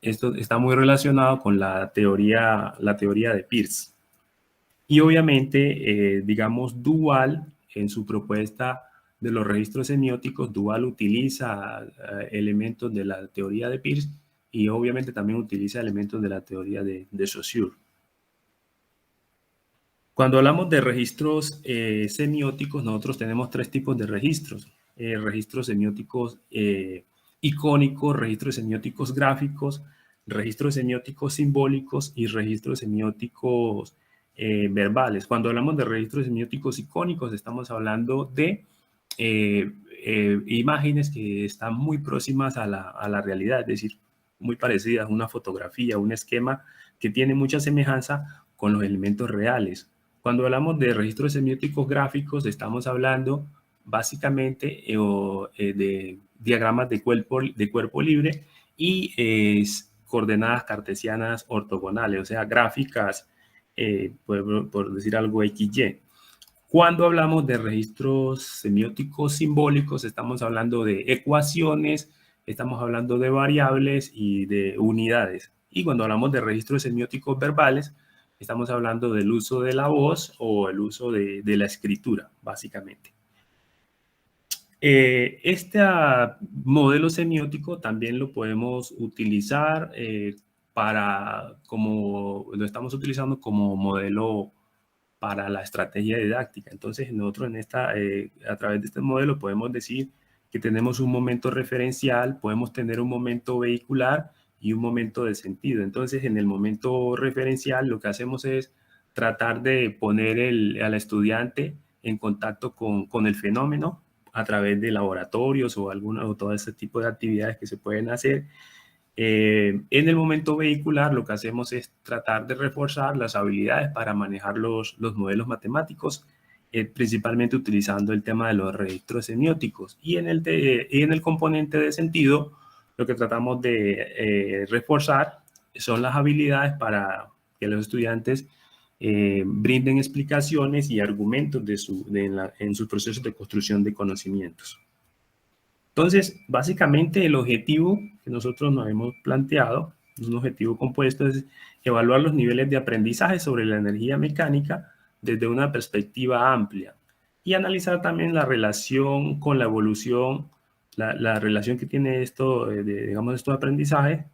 Esto está muy relacionado con la teoría de Peirce. Y obviamente, digamos, Duval, en su propuesta de los registros semióticos, Duval utiliza elementos de la teoría de Peirce y obviamente también utiliza elementos de la teoría de Saussure. Cuando hablamos de registros semióticos, nosotros tenemos tres tipos de registros. Registros semióticos icónicos, registros semióticos gráficos, registros semióticos simbólicos y registros semióticos verbales. Cuando hablamos de registros semióticos icónicos, estamos hablando de imágenes que están muy próximas a la realidad, es decir, muy parecidas a una fotografía, un esquema que tiene mucha semejanza con los elementos reales. Cuando hablamos de registros semióticos gráficos, estamos hablando básicamente de diagramas de cuerpo libre y coordenadas cartesianas ortogonales, o sea, gráficas, por decir algo, XY. Cuando hablamos de registros semióticos simbólicos, estamos hablando de ecuaciones, estamos hablando de variables y de unidades. Y cuando hablamos de registros semióticos verbales, estamos hablando del uso de la voz o el uso de la escritura, básicamente. Este modelo semiótico también lo podemos utilizar lo estamos utilizando como modelo para la estrategia didáctica. Entonces, nosotros a través de este modelo podemos decir que tenemos un momento referencial, podemos tener un momento vehicular y un momento de sentido. Entonces, en el momento referencial, lo que hacemos es tratar de poner al estudiante en contacto con el fenómeno a través de laboratorios o todo ese tipo de actividades que se pueden hacer. En el momento vehicular, lo que hacemos es tratar de reforzar las habilidades para manejar los modelos matemáticos, principalmente utilizando el tema de los registros semióticos. Y en el componente de sentido, lo que tratamos de reforzar son las habilidades para que los estudiantes brinden explicaciones y argumentos en sus procesos de construcción de conocimientos. Entonces, básicamente el objetivo que nosotros nos hemos planteado, un objetivo compuesto, es evaluar los niveles de aprendizaje sobre la energía mecánica desde una perspectiva amplia y analizar también la relación con la evolución, la relación que tiene digamos, estos aprendizajes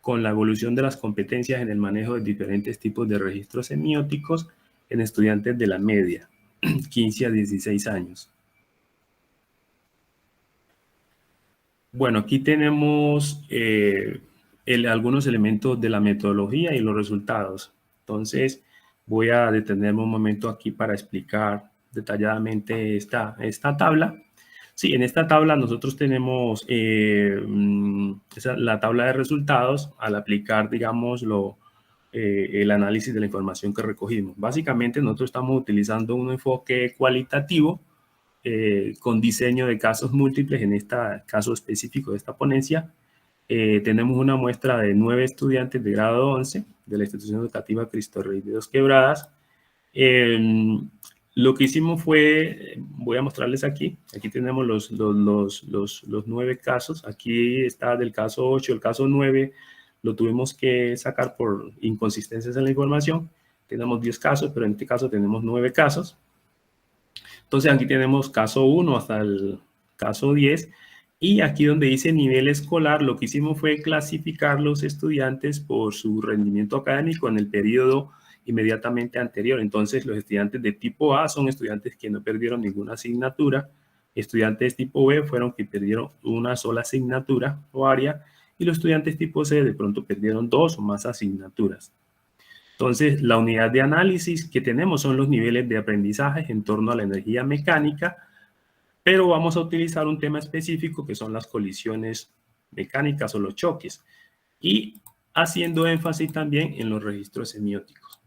con la evolución de las competencias en el manejo de diferentes tipos de registros semióticos en estudiantes de la media, 15 a 16 años. Bueno, aquí tenemos algunos elementos de la metodología y los resultados. Entonces, voy a detenerme un momento aquí para explicar detalladamente esta tabla. Sí, en esta tabla nosotros tenemos la tabla de resultados al aplicar, digamos, el análisis de la información que recogimos. Básicamente, nosotros estamos utilizando un enfoque cualitativo con diseño de casos múltiples en este caso específico de esta ponencia, tenemos una muestra de 9 estudiantes de grado 11 de la institución educativa Cristo Rey de Dos Quebradas. Lo que hicimos fue, voy a mostrarles aquí tenemos los 9 casos, aquí está del caso 8, el caso 9 lo tuvimos que sacar por inconsistencias en la información, tenemos 10 casos, pero en este caso tenemos 9 casos. Entonces aquí tenemos caso 1 hasta el caso 10, y aquí donde dice nivel escolar, lo que hicimos fue clasificar los estudiantes por su rendimiento académico en el periodo inmediatamente anterior. Entonces los estudiantes de tipo A son estudiantes que no perdieron ninguna asignatura, estudiantes tipo B fueron que perdieron una sola asignatura o área, y los estudiantes tipo C de pronto perdieron 2 o más asignaturas. Entonces, la unidad de análisis que tenemos son los niveles de aprendizaje en torno a la energía mecánica, pero vamos a utilizar un tema específico que son las colisiones mecánicas o los choques, y haciendo énfasis también en los registros semióticos.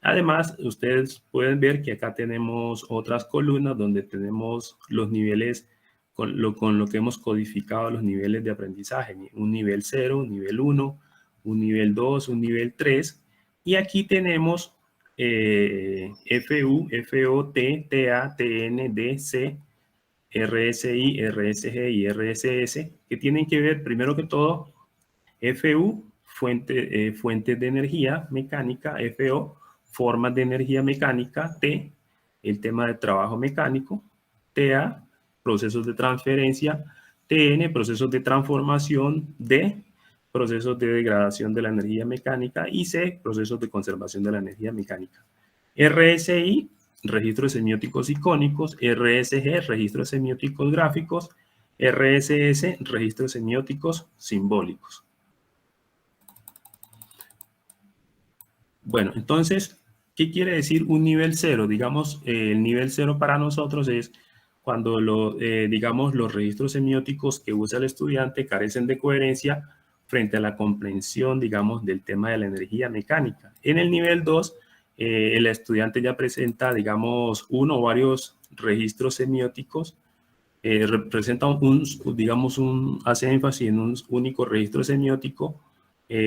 Además, ustedes pueden ver que acá tenemos otras columnas donde tenemos los niveles con lo que hemos codificado los niveles de aprendizaje, un nivel 0, un nivel 1, un nivel 2, un nivel 3, y aquí tenemos FU, FOT, TA, TN, DC, RSI, RSG y RSS, que tienen que ver, primero que todo, FU, fuentes de energía mecánica, FO, formas de energía mecánica, T, el tema de trabajo mecánico, TA, procesos de transferencia, TN, procesos de transformación, D, procesos de degradación de la energía mecánica, y C, procesos de conservación de la energía mecánica. RSI, registros semióticos icónicos, RSG, registros semióticos gráficos, RSS, registros semióticos simbólicos. Bueno, entonces, ¿qué quiere decir un nivel 0? Digamos, el nivel 0 para nosotros es cuando, digamos, los registros semióticos que usa el estudiante carecen de coherencia frente a la comprensión, digamos, del tema de la energía mecánica. En el nivel 2, el estudiante ya presenta, digamos, uno o varios registros semióticos, representa hace énfasis en un único registro semiótico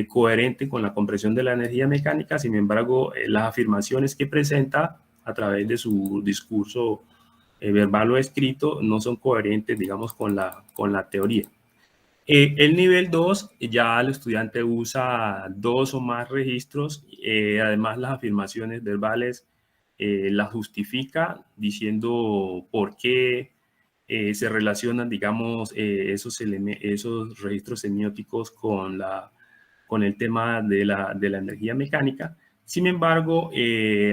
coherente con la comprensión de la energía mecánica. Sin embargo, las afirmaciones que presenta a través de su discurso verbal o escrito no son coherentes, digamos, con la teoría. El nivel 2, ya el estudiante usa 2 o más registros, además las afirmaciones verbales las justifica diciendo por qué se relacionan, digamos, esos registros semióticos con el tema de la energía mecánica. Sin embargo,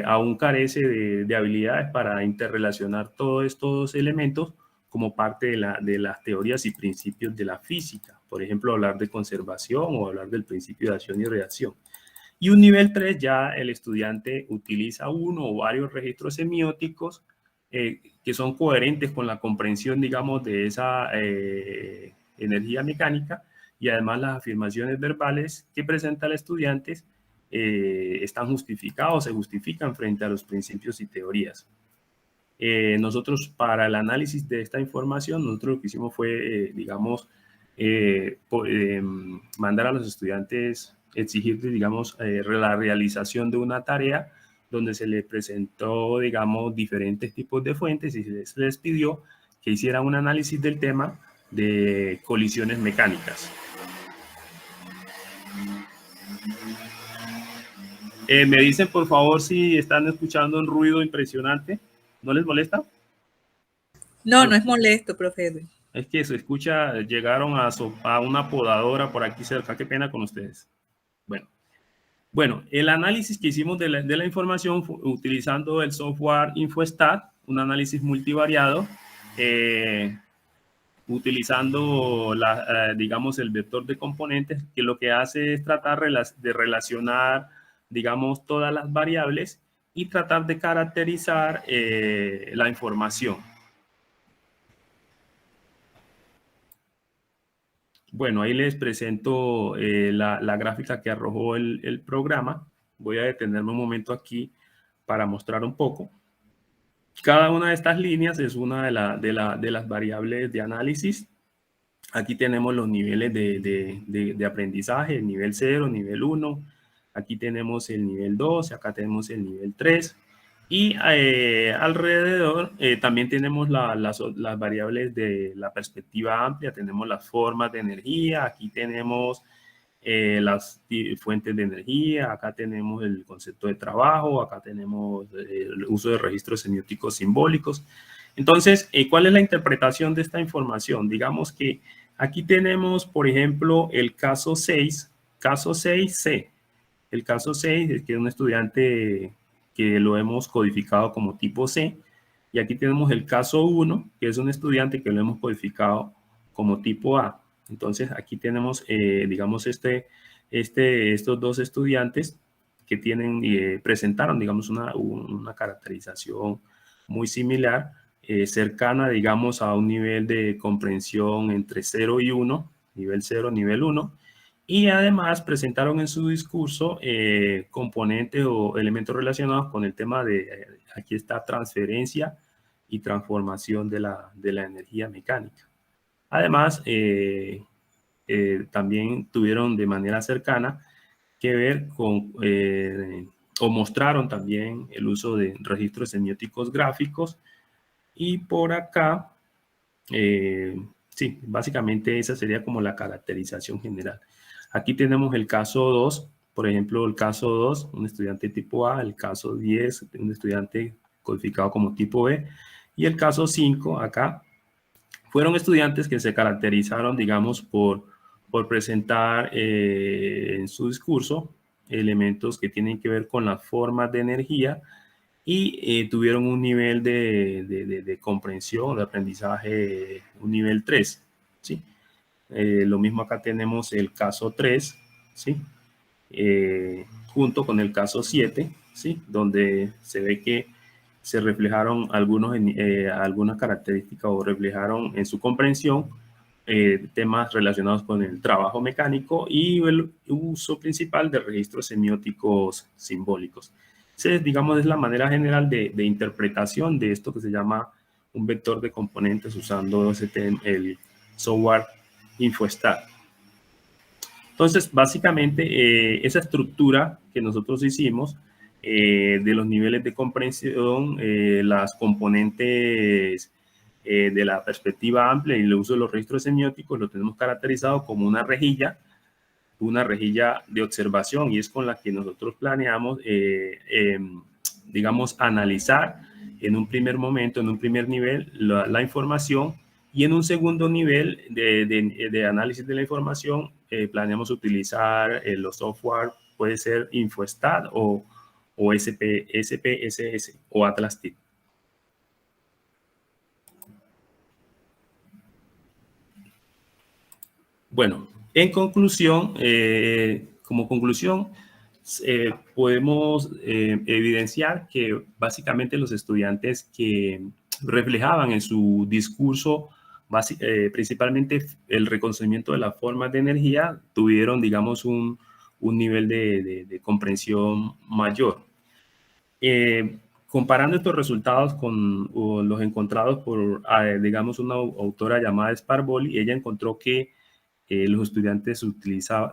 aún carece de habilidades para interrelacionar todos estos elementos como parte de las teorías y principios de la física. Por ejemplo, hablar de conservación o hablar del principio de acción y reacción. Y un nivel 3 ya el estudiante utiliza uno o varios registros semióticos que son coherentes con la comprensión, digamos, de esa energía mecánica, y además las afirmaciones verbales que presenta el estudiante están justificadas, se justifican frente a los principios y teorías. Nosotros, para el análisis de esta información, nosotros lo que hicimos fue, digamos, mandar a los estudiantes, exigir, digamos, la realización de una tarea donde se les presentó, digamos, diferentes tipos de fuentes y se les pidió que hicieran un análisis del tema de colisiones mecánicas. Me dicen, por favor, si están escuchando un ruido impresionante. ¿No les molesta? No, no es molesto, profe Edwin. Es que se escucha, llegaron a una podadora por aquí cerca. Qué pena con ustedes. Bueno, el análisis que hicimos de la información utilizando el software InfoStat, un análisis multivariado, utilizando, digamos, el vector de componentes, que lo que hace es tratar de relacionar, digamos, todas las variables y tratar de caracterizar la información. Bueno, ahí les presento la gráfica que arrojó el programa. Voy a detenerme un momento aquí para mostrar un poco. Cada una de estas líneas es una de las variables de análisis. Aquí tenemos los niveles de aprendizaje, el nivel 0, nivel 1. Aquí tenemos el nivel 2, acá tenemos el nivel 3. Y alrededor también tenemos las variables de la perspectiva amplia. Tenemos las formas de energía. Aquí tenemos las fuentes de energía. Acá tenemos el concepto de trabajo. Acá tenemos el uso de registros semióticos simbólicos. Entonces, ¿cuál es la interpretación de esta información? Digamos que aquí tenemos, por ejemplo, el caso 6, caso 6C. El caso 6 es que es un estudiante que lo hemos codificado como tipo C. Y aquí tenemos el caso 1, que es un estudiante que lo hemos codificado como tipo A. Entonces, aquí tenemos, digamos, estos dos estudiantes que presentaron, digamos, una caracterización muy similar, cercana, digamos, a un nivel de comprensión entre 0 y 1, nivel 0, nivel 1, y además presentaron en su discurso componentes o elementos relacionados con el tema de, aquí está, transferencia y transformación de la energía mecánica. Además, también tuvieron de manera cercana que ver con, o mostraron también el uso de registros semióticos gráficos. Y por acá, sí, básicamente esa sería como la caracterización general. Aquí tenemos el caso 2, por ejemplo, el caso 2, un estudiante tipo A, el caso 10, un estudiante codificado como tipo B, y el caso 5, acá, fueron estudiantes que se caracterizaron, digamos, por presentar en su discurso elementos que tienen que ver con las formas de energía y tuvieron un nivel de comprensión, de aprendizaje, un nivel 3, ¿sí? Lo mismo acá tenemos el caso 3, ¿sí? Junto con el caso 7, ¿sí? Donde se ve que se reflejaron algunas características o reflejaron en su comprensión temas relacionados con el trabajo mecánico y el uso principal de registros semióticos simbólicos. Entonces, digamos, es la manera general de interpretación de esto que se llama un vector de componentes usando el software InfoStat. Entonces, básicamente, esa estructura que nosotros hicimos de los niveles de comprensión, las componentes de la perspectiva amplia y el uso de los registros semióticos, lo tenemos caracterizado como una rejilla de observación, y es con la que nosotros planeamos, digamos, analizar en un primer momento, en un primer nivel, la información, y en un segundo nivel de análisis de la información, planeamos utilizar los software, puede ser InfoStat o SPSS o Atlas TIC. Bueno, en conclusión, como conclusión, podemos evidenciar que básicamente los estudiantes que reflejaban en su discurso principalmente el reconocimiento de las formas de energía tuvieron, digamos, un nivel de comprensión mayor. Comparando estos resultados con los encontrados por, digamos, una autora llamada Sparvoli, ella encontró que los estudiantes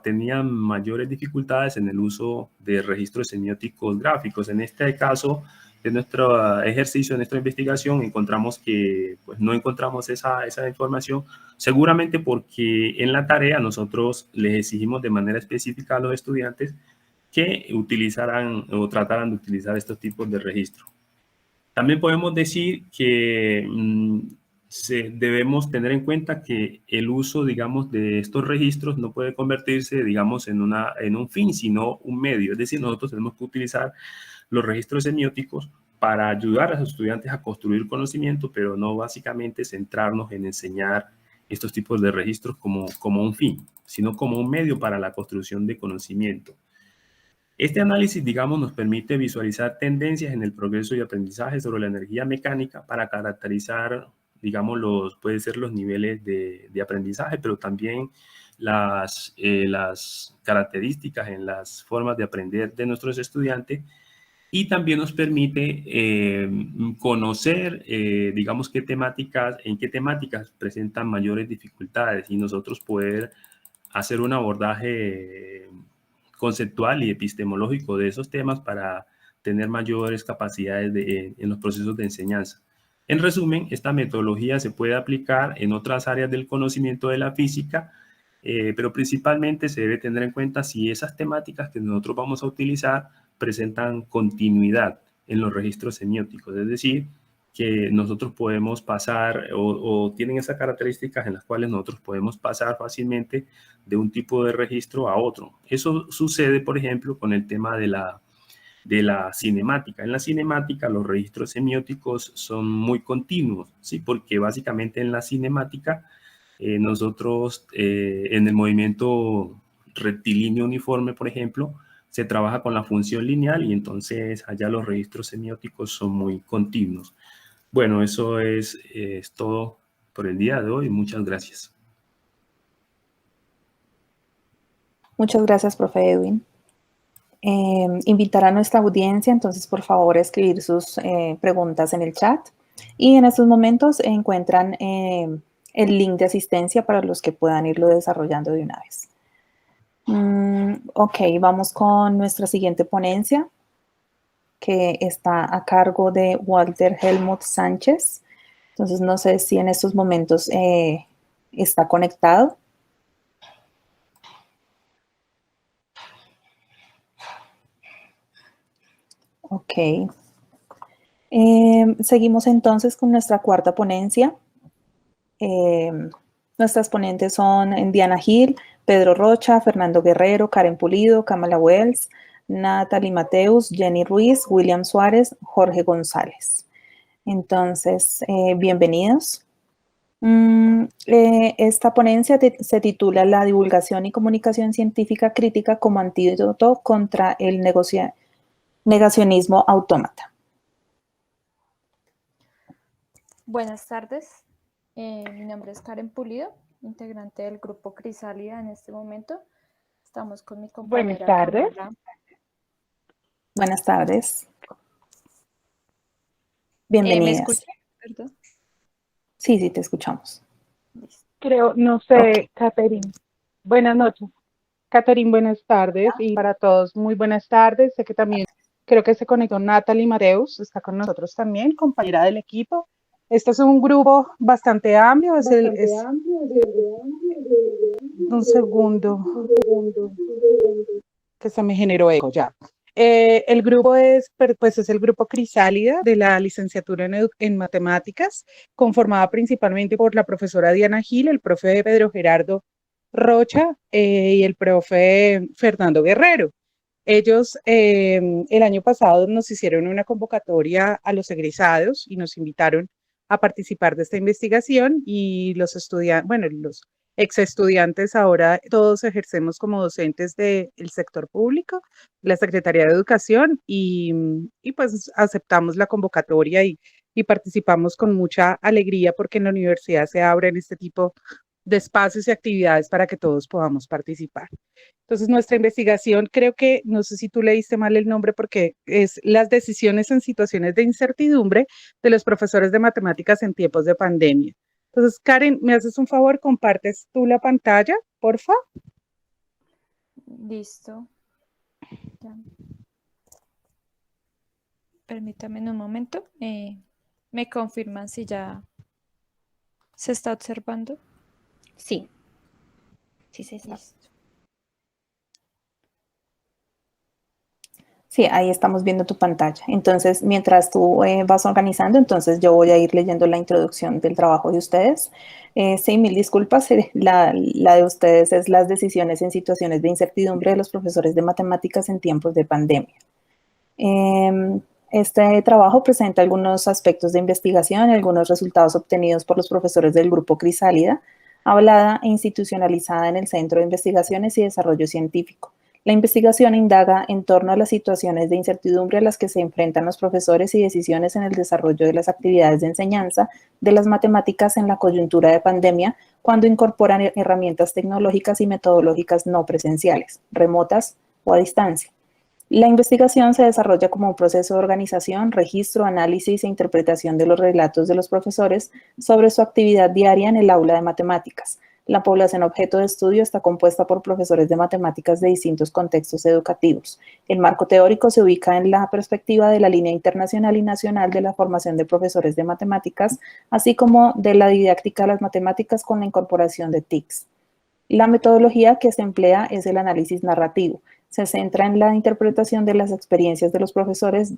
tenían mayores dificultades en el uso de registros semióticos gráficos. En este caso, de nuestro ejercicio, de nuestra investigación, encontramos que pues, no encontramos esa información, seguramente porque en la tarea nosotros les exigimos de manera específica a los estudiantes que utilizaran o trataran de utilizar estos tipos de registros. También podemos decir que debemos tener en cuenta que el uso, digamos, de estos registros no puede convertirse, digamos, en un fin, sino un medio. Es decir, nosotros tenemos que utilizar los registros semióticos para ayudar a los estudiantes a construir conocimiento, pero no básicamente centrarnos en enseñar estos tipos de registros como un fin, sino como un medio para la construcción de conocimiento. Este análisis, digamos, nos permite visualizar tendencias en el progreso y aprendizaje sobre la energía mecánica para caracterizar, digamos, puede ser los niveles de aprendizaje, pero también las características en las formas de aprender de nuestros estudiantes. y también nos permite conocer, digamos, en qué temáticas presentan mayores dificultades y nosotros poder hacer un abordaje conceptual y epistemológico de esos temas para tener mayores capacidades en los procesos de enseñanza. En resumen, esta metodología se puede aplicar en otras áreas del conocimiento de la física, pero principalmente se debe tener en cuenta si esas temáticas que nosotros vamos a utilizar presentan continuidad en los registros semióticos, es decir, que nosotros podemos pasar o tienen esas características en las cuales nosotros podemos pasar fácilmente de un tipo de registro a otro. Eso sucede, por ejemplo, con el tema de la cinemática. En la cinemática los registros semióticos son muy continuos, ¿sí? Porque básicamente en la cinemática nosotros en el movimiento rectilíneo uniforme, por ejemplo, se trabaja con la función lineal y entonces allá los registros semióticos son muy continuos. Bueno, eso es todo por el día de hoy. Muchas gracias. Muchas gracias, profe Edwin. Invitar a nuestra audiencia, entonces, por favor, a escribir sus preguntas en el chat. Y en estos momentos encuentran el link de asistencia para los que puedan irlo desarrollando de una vez. Ok, vamos con nuestra siguiente ponencia, que está a cargo de Walter Helmut Sánchez. Entonces, no sé si en estos momentos está conectado. Ok. Seguimos entonces con nuestra cuarta ponencia. Nuestras ponentes son Diana Gil, Pedro Rocha, Fernando Guerrero, Karen Pulido, Kamala Wells, Natalie Mateus, Jenny Ruiz, William Suárez, Jorge González. Entonces, bienvenidos. Esta ponencia se titula La divulgación y comunicación científica crítica como antídoto contra el negacionismo autómata. Buenas tardes, mi nombre es Karen Pulido, integrante del grupo Crisálida en este momento. Estamos con mi compañera. Buenas tardes. Kamala. Buenas tardes. Bienvenidas. ¿Me escuchan? Perdón. Sí, te escuchamos. Creo, no sé, Catherine. Buenas noches. Catherine, buenas tardes. Y para todos, muy buenas tardes. Sé que también creo que se conectó Natalie Mateus, está con nosotros también, compañera del equipo. Este es un grupo bastante amplio. Un segundo. Que se me generó eco ya. El grupo es el grupo Crisálida de la licenciatura en matemáticas, conformada principalmente por la profesora Diana Gil, el profe Pedro Gerardo Rocha y el profe Fernando Guerrero. Ellos el año pasado nos hicieron una convocatoria a los egresados y nos invitaron a participar de esta investigación y los estudiantes, bueno, los ex estudiantes ahora todos ejercemos como docentes del sector público, la Secretaría de Educación y pues aceptamos la convocatoria y participamos con mucha alegría porque en la universidad se abren este tipo de espacios y actividades para que todos podamos participar. Entonces, nuestra investigación, creo que, no sé si tú leíste mal el nombre, porque es las decisiones en situaciones de incertidumbre de los profesores de matemáticas en tiempos de pandemia. Entonces, Karen, ¿me haces un favor? ¿Compartes tú la pantalla, porfa? Listo. Ya. Permítame un momento. ¿Me confirman si ya se está observando? Sí. Sí, sí, está. Listo. Sí, ahí estamos viendo tu pantalla. Entonces, mientras tú vas organizando, entonces yo voy a ir leyendo la introducción del trabajo de ustedes. Sí, mil disculpas, la de ustedes es las decisiones en situaciones de incertidumbre de los profesores de matemáticas en tiempos de pandemia. Este trabajo presenta algunos aspectos de investigación y algunos resultados obtenidos por los profesores del grupo Crisálida, hablada e institucionalizada en el Centro de Investigaciones y Desarrollo Científico. La investigación indaga en torno a las situaciones de incertidumbre a las que se enfrentan los profesores y decisiones en el desarrollo de las actividades de enseñanza de las matemáticas en la coyuntura de pandemia, cuando incorporan herramientas tecnológicas y metodológicas no presenciales, remotas o a distancia. La investigación se desarrolla como un proceso de organización, registro, análisis e interpretación de los relatos de los profesores sobre su actividad diaria en el aula de matemáticas. La población objeto de estudio está compuesta por profesores de matemáticas de distintos contextos educativos. El marco teórico se ubica en la perspectiva de la línea internacional y nacional de la formación de profesores de matemáticas, así como de la didáctica de las matemáticas con la incorporación de TICs. La metodología que se emplea es el análisis narrativo. Se centra en la interpretación de las experiencias de los profesores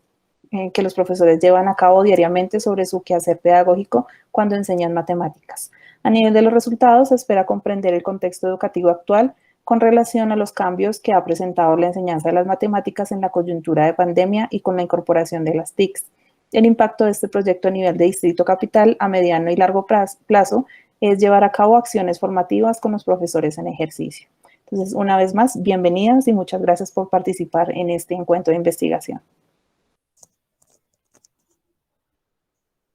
que los profesores llevan a cabo diariamente sobre su quehacer pedagógico cuando enseñan matemáticas. A nivel de los resultados, se espera comprender el contexto educativo actual con relación a los cambios que ha presentado la enseñanza de las matemáticas en la coyuntura de pandemia y con la incorporación de las TICs. El impacto de este proyecto a nivel de Distrito Capital a mediano y largo plazo es llevar a cabo acciones formativas con los profesores en ejercicio. Entonces, una vez más, bienvenidas y muchas gracias por participar en este encuentro de investigación.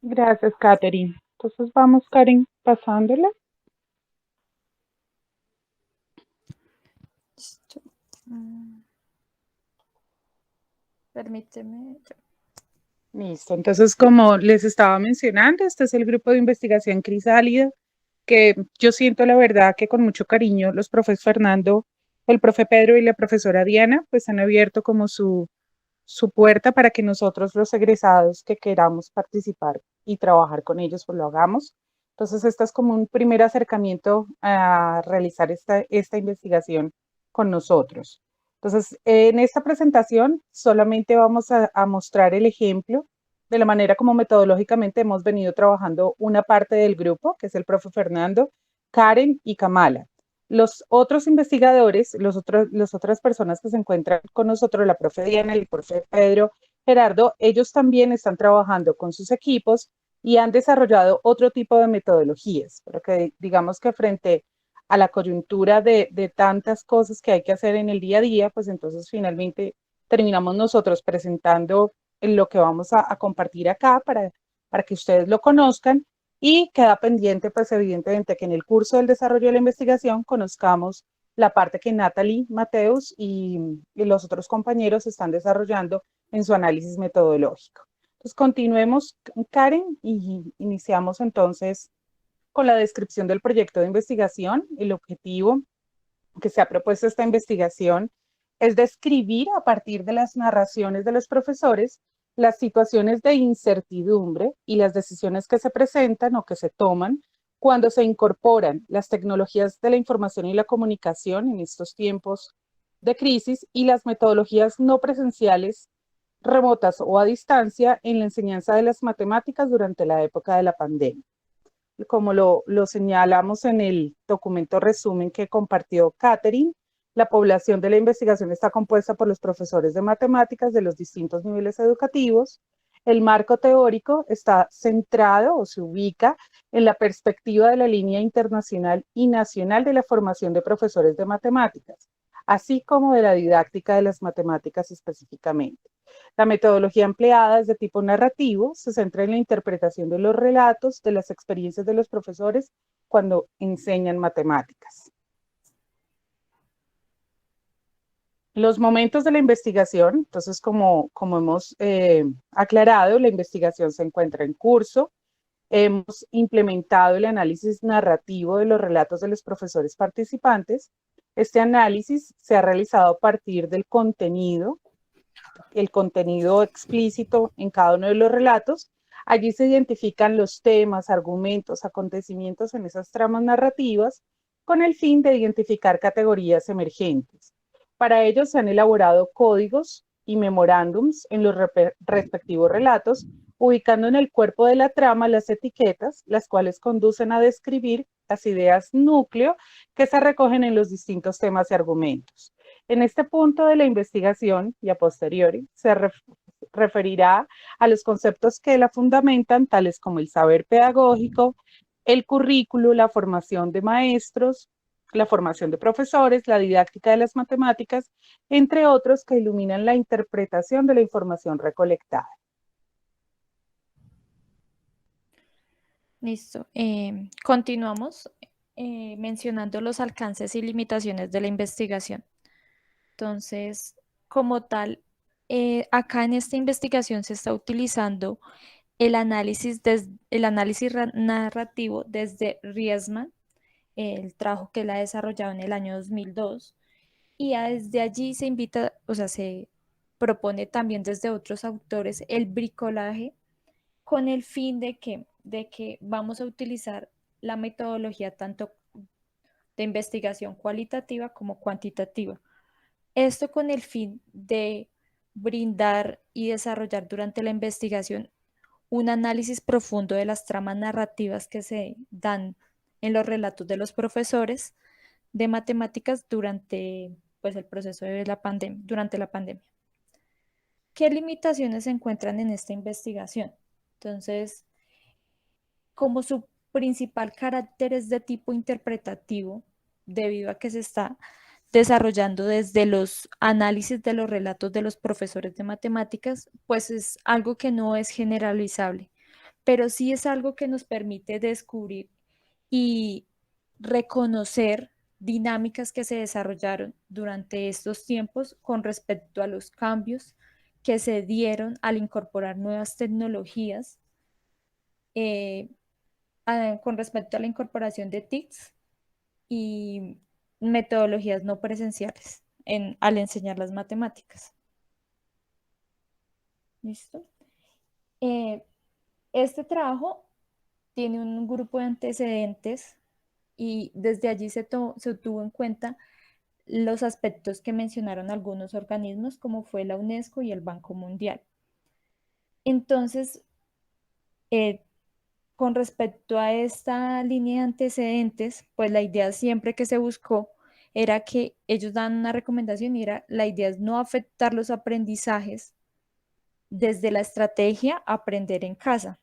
Gracias, Katherine. Entonces vamos, Karen, pasándola. Listo. Permíteme. Listo. Entonces, como les estaba mencionando, este es el grupo de investigación Crisálida, que yo siento la verdad que con mucho cariño los profes Fernando, el profe Pedro y la profesora Diana, pues han abierto como su puerta para que nosotros los egresados que queramos participar y trabajar con ellos, pues lo hagamos. Entonces, este es como un primer acercamiento a realizar esta investigación con nosotros. Entonces, en esta presentación solamente vamos a mostrar el ejemplo de la manera como metodológicamente hemos venido trabajando una parte del grupo, que es el profe Fernando, Karen y Kamala. Los otros investigadores, las otras personas que se encuentran con nosotros, la profe Diana, el profe Pedro, Gerardo, ellos también están trabajando con sus equipos y han desarrollado otro tipo de metodologías, porque digamos que frente a la coyuntura de tantas cosas que hay que hacer en el día a día, pues entonces finalmente terminamos nosotros presentando lo que vamos a compartir acá para que ustedes lo conozcan. Y queda pendiente, pues evidentemente, que en el curso del desarrollo de la investigación conozcamos la parte que Natalie Mateus y los otros compañeros están desarrollando en su análisis metodológico. Entonces, continuemos, Karen, y iniciamos entonces con la descripción del proyecto de investigación. El objetivo que se ha propuesto esta investigación es describir a partir de las narraciones de los profesores las situaciones de incertidumbre y las decisiones que se presentan o que se toman cuando se incorporan las tecnologías de la información y la comunicación en estos tiempos de crisis y las metodologías no presenciales, remotas o a distancia en la enseñanza de las matemáticas durante la época de la pandemia. Como lo señalamos en el documento resumen que compartió Katherine, la población de la investigación está compuesta por los profesores de matemáticas de los distintos niveles educativos. El marco teórico está centrado o se ubica en la perspectiva de la línea internacional y nacional de la formación de profesores de matemáticas, así como de la didáctica de las matemáticas específicamente. La metodología empleada es de tipo narrativo, se centra en la interpretación de los relatos, de las experiencias de los profesores cuando enseñan matemáticas. Los momentos de la investigación, entonces como hemos aclarado, la investigación se encuentra en curso. Hemos implementado el análisis narrativo de los relatos de los profesores participantes. Este análisis se ha realizado a partir del contenido, el contenido explícito en cada uno de los relatos. Allí se identifican los temas, argumentos, acontecimientos en esas tramas narrativas con el fin de identificar categorías emergentes. Para ello se han elaborado códigos y memorándums en los respectivos relatos, ubicando en el cuerpo de la trama las etiquetas, las cuales conducen a describir las ideas núcleo que se recogen en los distintos temas y argumentos. En este punto de la investigación y a posteriori se referirá a los conceptos que la fundamentan, tales como el saber pedagógico, el currículo, la formación de maestros, la formación de profesores, la didáctica de las matemáticas, entre otros que iluminan la interpretación de la información recolectada. Listo. Continuamos mencionando los alcances y limitaciones de la investigación. Entonces, como tal, Acá en esta investigación se está utilizando el análisis narrativo desde Riesman, el trabajo que él ha desarrollado en el año 2002, y desde allí se invita, o sea, se propone también desde otros autores el bricolaje con el fin de que vamos a utilizar la metodología tanto de investigación cualitativa como cuantitativa. Esto con el fin de brindar y desarrollar durante la investigación un análisis profundo de las tramas narrativas que se dan en los relatos de los profesores de matemáticas durante pues, el proceso de durante la pandemia. ¿Qué limitaciones se encuentran en esta investigación? Entonces, como su principal carácter es de tipo interpretativo, debido a que se está desarrollando desde los análisis de los relatos de los profesores de matemáticas, pues es algo que no es generalizable, pero sí es algo que nos permite descubrir y reconocer dinámicas que se desarrollaron durante estos tiempos con respecto a los cambios que se dieron al incorporar nuevas tecnologías, eh, con respecto a la incorporación de TICs y metodologías no presenciales al enseñar las matemáticas. ¿Listo? Este trabajo tiene un grupo de antecedentes y desde allí se tuvo en cuenta los aspectos que mencionaron algunos organismos, como fue la UNESCO y el Banco Mundial. Entonces, con respecto a esta línea de antecedentes, pues la idea siempre que se buscó era que ellos dan una recomendación y la idea es no afectar los aprendizajes desde la estrategia aprender en casa,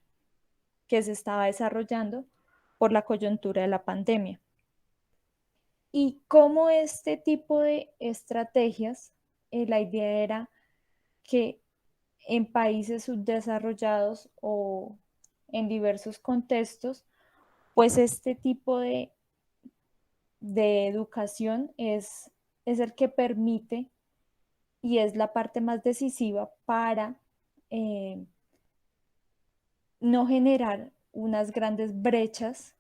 que se estaba desarrollando por la coyuntura de la pandemia. Y como este tipo de estrategias, la idea era que en países subdesarrollados o en diversos contextos, pues este tipo de educación es el que permite y es la parte más decisiva para no generar unas grandes brechas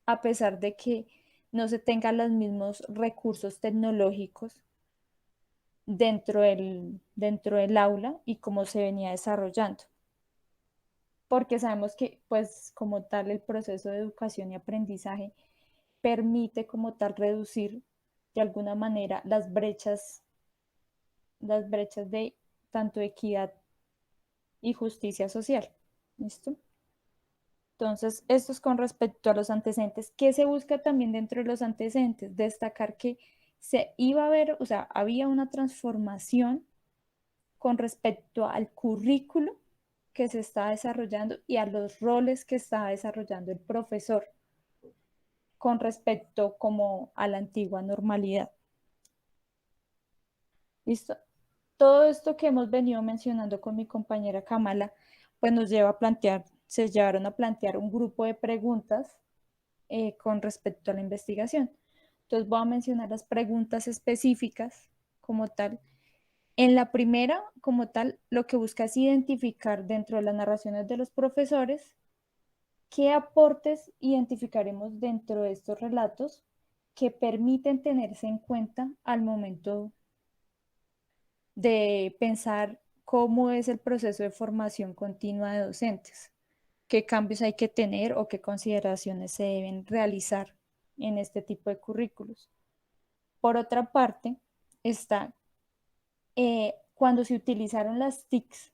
a pesar de que no se tengan los mismos recursos tecnológicos dentro del aula y cómo se venía desarrollando. Porque sabemos que, pues, como tal, el proceso de educación y aprendizaje permite como tal reducir de alguna manera las brechas de tanto equidad y justicia social. ¿Listo? Entonces, esto es con respecto a los antecedentes. ¿Qué se busca también dentro de los antecedentes? Destacar que se iba a ver, o sea, había una transformación con respecto al currículo que se está desarrollando y a los roles que está desarrollando el profesor con respecto como a la antigua normalidad. ¿Listo? Todo esto que hemos venido mencionando con mi compañera Kamala, pues nos lleva a se llevaron a plantear un grupo de preguntas con respecto a la investigación. Entonces voy a mencionar las preguntas específicas como tal. En la primera, como tal, lo que busca es identificar dentro de las narraciones de los profesores qué aportes identificaremos dentro de estos relatos que permiten tenerse en cuenta al momento de pensar cómo es el proceso de formación continua de docentes, qué cambios hay que tener o qué consideraciones se deben realizar en este tipo de currículos. Por otra parte, está cuando se utilizaron las TICs,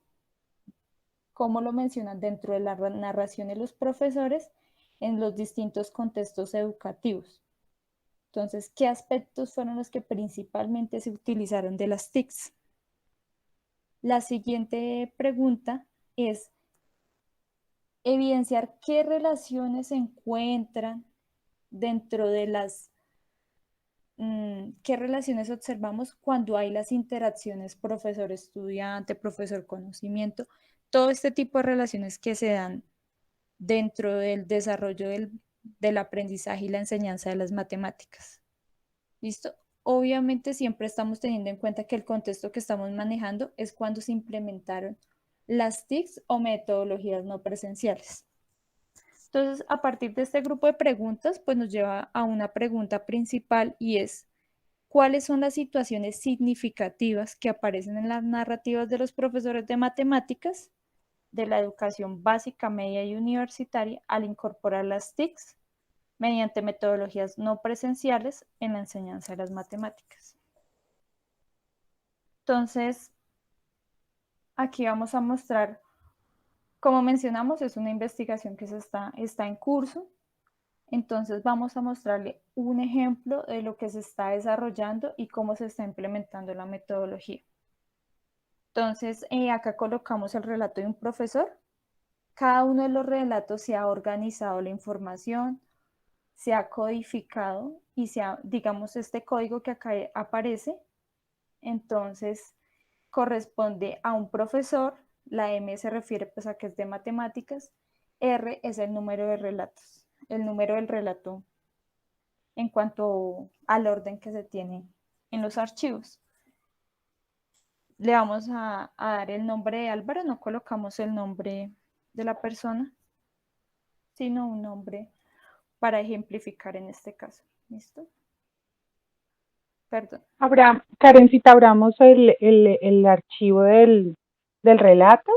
cómo lo mencionan dentro de la narración de los profesores en los distintos contextos educativos. Entonces, ¿qué aspectos fueron los que principalmente se utilizaron de las TICs? La siguiente pregunta es evidenciar qué relaciones se encuentran dentro de qué relaciones observamos cuando hay las interacciones profesor-estudiante, profesor-conocimiento, todo este tipo de relaciones que se dan dentro del desarrollo del aprendizaje y la enseñanza de las matemáticas. ¿Listo? obviamente siempre estamos teniendo en cuenta que el contexto que estamos manejando es cuando se implementaron las TICs o metodologías no presenciales. Entonces, a partir de este grupo de preguntas, pues nos lleva a una pregunta principal y es, ¿cuáles son las situaciones significativas que aparecen en las narrativas de los profesores de matemáticas de la educación básica, media y universitaria al incorporar las TICs mediante metodologías no presenciales en la enseñanza de las matemáticas? Entonces, aquí vamos a mostrar, como mencionamos, es una investigación que está en curso. Entonces vamos a mostrarle un ejemplo de lo que se está desarrollando y cómo se está implementando la metodología. Entonces, acá colocamos el relato de un profesor. Cada uno de los relatos se ha organizado la información, se ha codificado y digamos, este código que acá aparece, entonces corresponde a un profesor. La M se refiere pues a que es de matemáticas, R es el número de relatos, el número del relato en cuanto al orden que se tiene en los archivos. Le vamos a dar el nombre de Álvaro, no colocamos el nombre de la persona, sino un nombre para ejemplificar en este caso. ¿Listo? Perdón. Karencita, abramos el archivo del relato.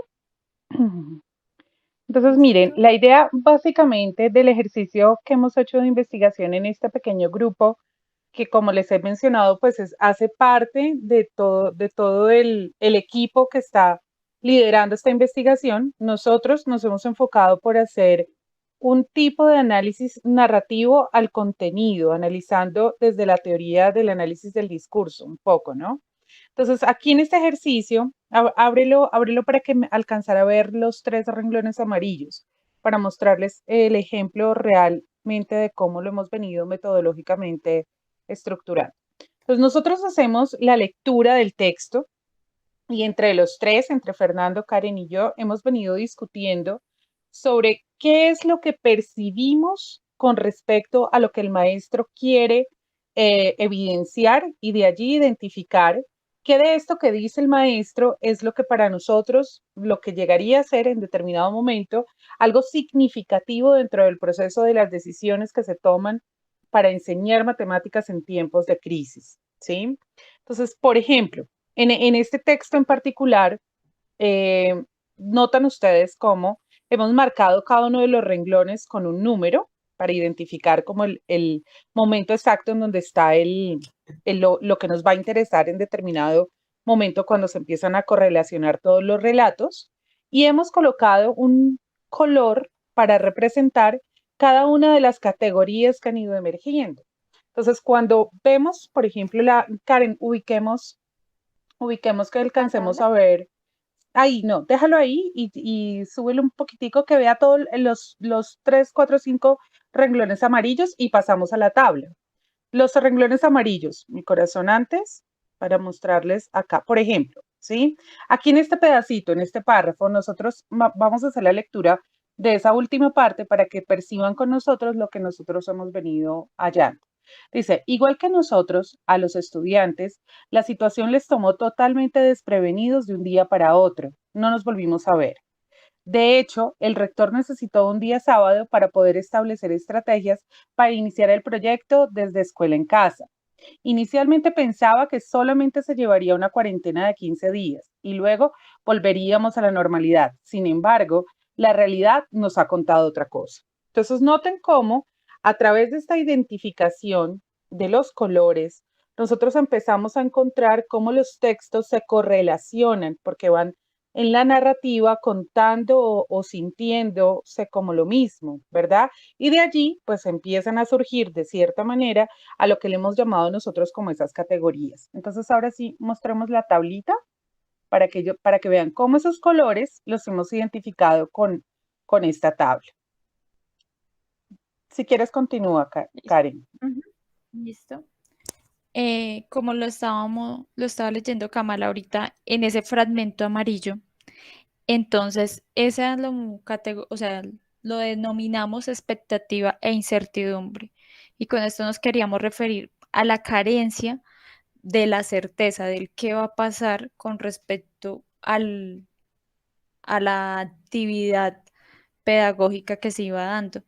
Entonces, miren, ¿Listo? la idea básicamente del ejercicio que hemos hecho de investigación en este pequeño grupo, que como les he mencionado, pues hace parte de todo el equipo que está liderando esta investigación. Nosotros nos hemos enfocado por hacer un tipo de análisis narrativo al contenido, analizando desde la teoría del análisis del discurso un poco, ¿no? Entonces, aquí en este ejercicio, ábrelo para que alcanzara a ver los 3 renglones amarillos, para mostrarles el ejemplo realmente de cómo lo hemos venido metodológicamente estructurando. Entonces, nosotros hacemos la lectura del texto y entre los 3, entre Fernando, Karen y yo, hemos venido discutiendo sobre qué es lo que percibimos con respecto a lo que el maestro quiere evidenciar y de allí identificar qué de esto que dice el maestro es lo que para nosotros, lo que llegaría a ser en determinado momento algo significativo dentro del proceso de las decisiones que se toman para enseñar matemáticas en tiempos de crisis, ¿sí? Entonces, por ejemplo, en este texto en particular, notan ustedes cómo hemos marcado cada uno de los renglones con un número para identificar como el momento exacto en donde está lo que nos va a interesar en determinado momento cuando se empiezan a correlacionar todos los relatos. Y hemos colocado un color para representar cada una de las categorías que han ido emergiendo. Entonces, cuando vemos, por ejemplo, Karen, ubiquemos que alcancemos a ver. Ahí, no, déjalo ahí y súbelo un poquitico que vea todos los 3, 4, 5 renglones amarillos y pasamos a la tabla. Los renglones amarillos, mi corazón antes, para mostrarles acá, por ejemplo, ¿sí? Aquí en este pedacito, en este párrafo, nosotros vamos a hacer la lectura de esa última parte para que perciban con nosotros lo que nosotros hemos venido hallando. Dice, igual que nosotros, a los estudiantes, la situación les tomó totalmente desprevenidos de un día para otro. No nos volvimos a ver. De hecho, el rector necesitó un día sábado para poder establecer estrategias para iniciar el proyecto desde escuela en casa. Inicialmente pensaba que solamente se llevaría una cuarentena de 15 días y luego volveríamos a la normalidad. Sin embargo, la realidad nos ha contado otra cosa. Entonces, noten cómo a través de esta identificación de los colores, nosotros empezamos a encontrar cómo los textos se correlacionan porque van en la narrativa contando o sintiéndose como lo mismo, ¿verdad? Y de allí, pues empiezan a surgir de cierta manera a lo que le hemos llamado nosotros como esas categorías. Entonces, ahora sí, mostremos la tablita para que vean cómo esos colores los hemos identificado con esta tabla. Si quieres, continúa, Karen. Listo. Como lo estaba leyendo Kamal ahorita en ese fragmento amarillo, entonces esa es o sea, lo denominamos expectativa e incertidumbre. Y con esto nos queríamos referir a la carencia de la certeza del qué va a pasar con respecto a la actividad pedagógica que se iba dando.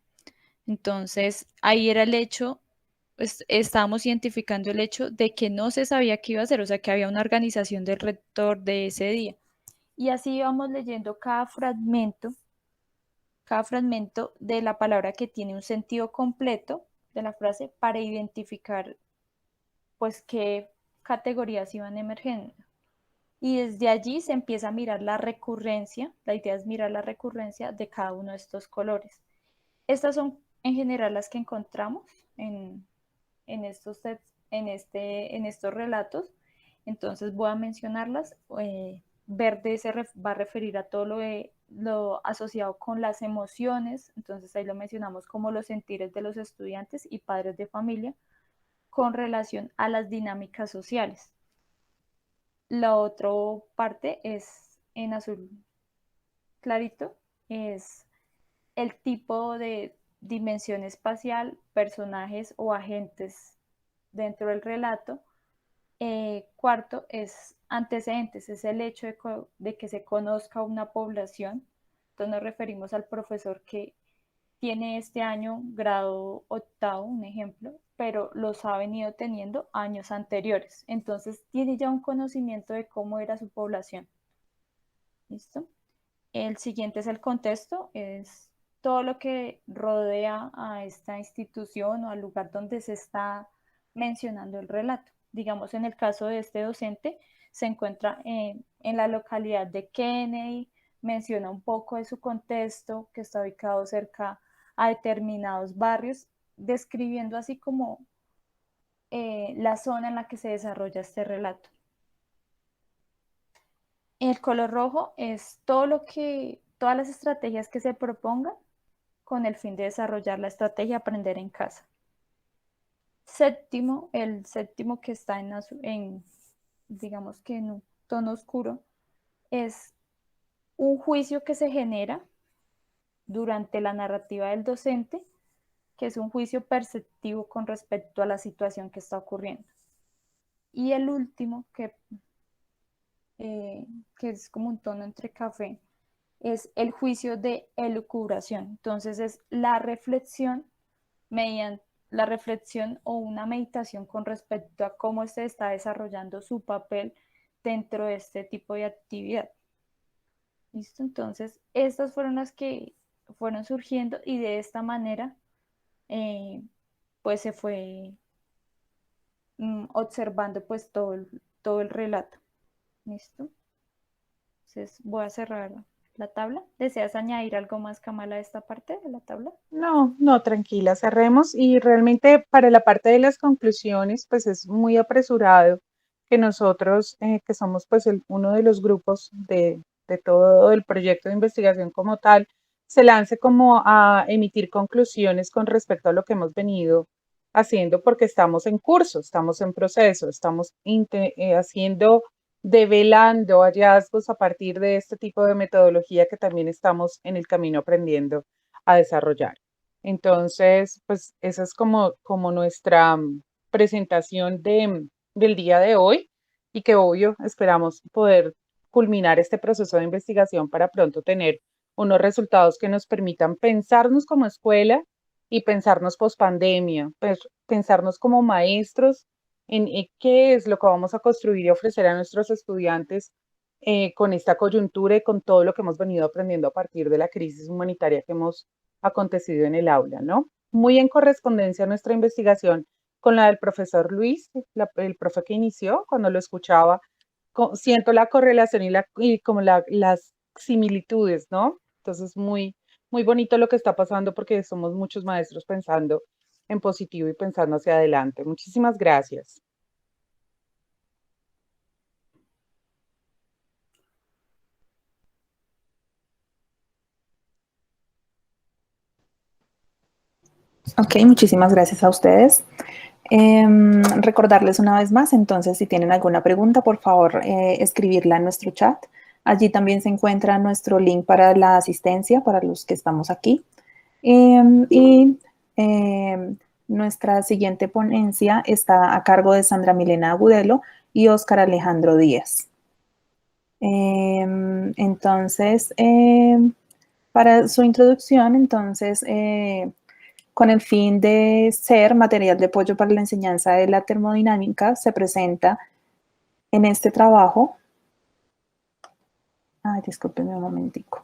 Entonces, ahí era el hecho, pues, estábamos identificando el hecho de que no se sabía qué iba a hacer, o sea, que había una organización del rector de ese día. Y así íbamos leyendo cada fragmento de la palabra que tiene un sentido completo de la frase para identificar, pues, qué categorías iban emergiendo. Y desde allí se empieza a mirar la recurrencia, la idea es mirar la recurrencia de cada uno de estos colores. Estas son en general las que encontramos en estos relatos. Entonces voy a mencionarlas. Verde se va a referir a todo lo asociado con las emociones, entonces ahí lo mencionamos como los sentires de los estudiantes y padres de familia con relación a las dinámicas sociales. La otra parte es en azul clarito, es el tipo de dimensión espacial, personajes o agentes dentro del relato. Cuarto es antecedentes, es el hecho de que se conozca una población. Entonces nos referimos al profesor que tiene este año grado octavo, un ejemplo, pero los ha venido teniendo años anteriores. Entonces tiene ya un conocimiento de cómo era su población. ¿Listo? El siguiente es el contexto, es todo lo que rodea a esta institución o al lugar donde se está mencionando el relato. Digamos, en el caso de este docente, se encuentra en la localidad de Kennedy, menciona un poco de su contexto, que está ubicado cerca a determinados barrios, describiendo así como la zona en la que se desarrolla este relato. El color rojo es todas las estrategias que se propongan con el fin de desarrollar la estrategia Aprender en Casa. El séptimo que está digamos que en un tono oscuro, es un juicio que se genera durante la narrativa del docente, que es un juicio perceptivo con respecto a la situación que está ocurriendo. Y el último, que es como un tono entre café, es el juicio de elucubración. Entonces es la reflexión o una meditación con respecto a cómo se está desarrollando su papel dentro de este tipo de actividad. ¿Listo? Entonces, estas fueron las que fueron surgiendo y de esta manera, pues se fue observando pues todo el relato. ¿Listo? Entonces, voy a cerrar la tabla. ¿Deseas añadir algo más, Kamala, a esta parte de la tabla? No, no, tranquila, cerremos. Y realmente para la parte de las conclusiones, pues es muy apresurado que nosotros, que somos pues uno de los grupos de todo el proyecto de investigación como tal, se lance como a emitir conclusiones con respecto a lo que hemos venido haciendo, porque estamos en curso, estamos en proceso, estamos develando hallazgos a partir de este tipo de metodología que también estamos en el camino aprendiendo a desarrollar. Entonces, pues esa es como nuestra presentación del día de hoy, y que obvio esperamos poder culminar este proceso de investigación para pronto tener unos resultados que nos permitan pensarnos como escuela y pensarnos post pandemia, pues, pensarnos como maestros en qué es lo que vamos a construir y ofrecer a nuestros estudiantes con esta coyuntura y con todo lo que hemos venido aprendiendo a partir de la crisis humanitaria que hemos acontecido en el aula, ¿no? Muy en correspondencia a nuestra investigación con la del profesor Luis, el profe que inició. Cuando lo escuchaba, siento la correlación y como las similitudes, ¿no? Entonces, muy, muy bonito lo que está pasando, porque somos muchos maestros pensando en positivo y pensando hacia adelante. Muchísimas gracias. Ok, muchísimas gracias a ustedes. Recordarles una vez más, entonces, si tienen alguna pregunta, por favor, escribirla en nuestro chat. Allí también se encuentra nuestro link para la asistencia para los que estamos aquí. Nuestra siguiente ponencia está a cargo de Sandra Milena Agudelo, y Óscar Alejandro Díaz. Entonces, para su introducción, entonces, con el fin de ser material de apoyo para la enseñanza de la termodinámica, se presenta en este trabajo. Ay, discúlpenme un momentico.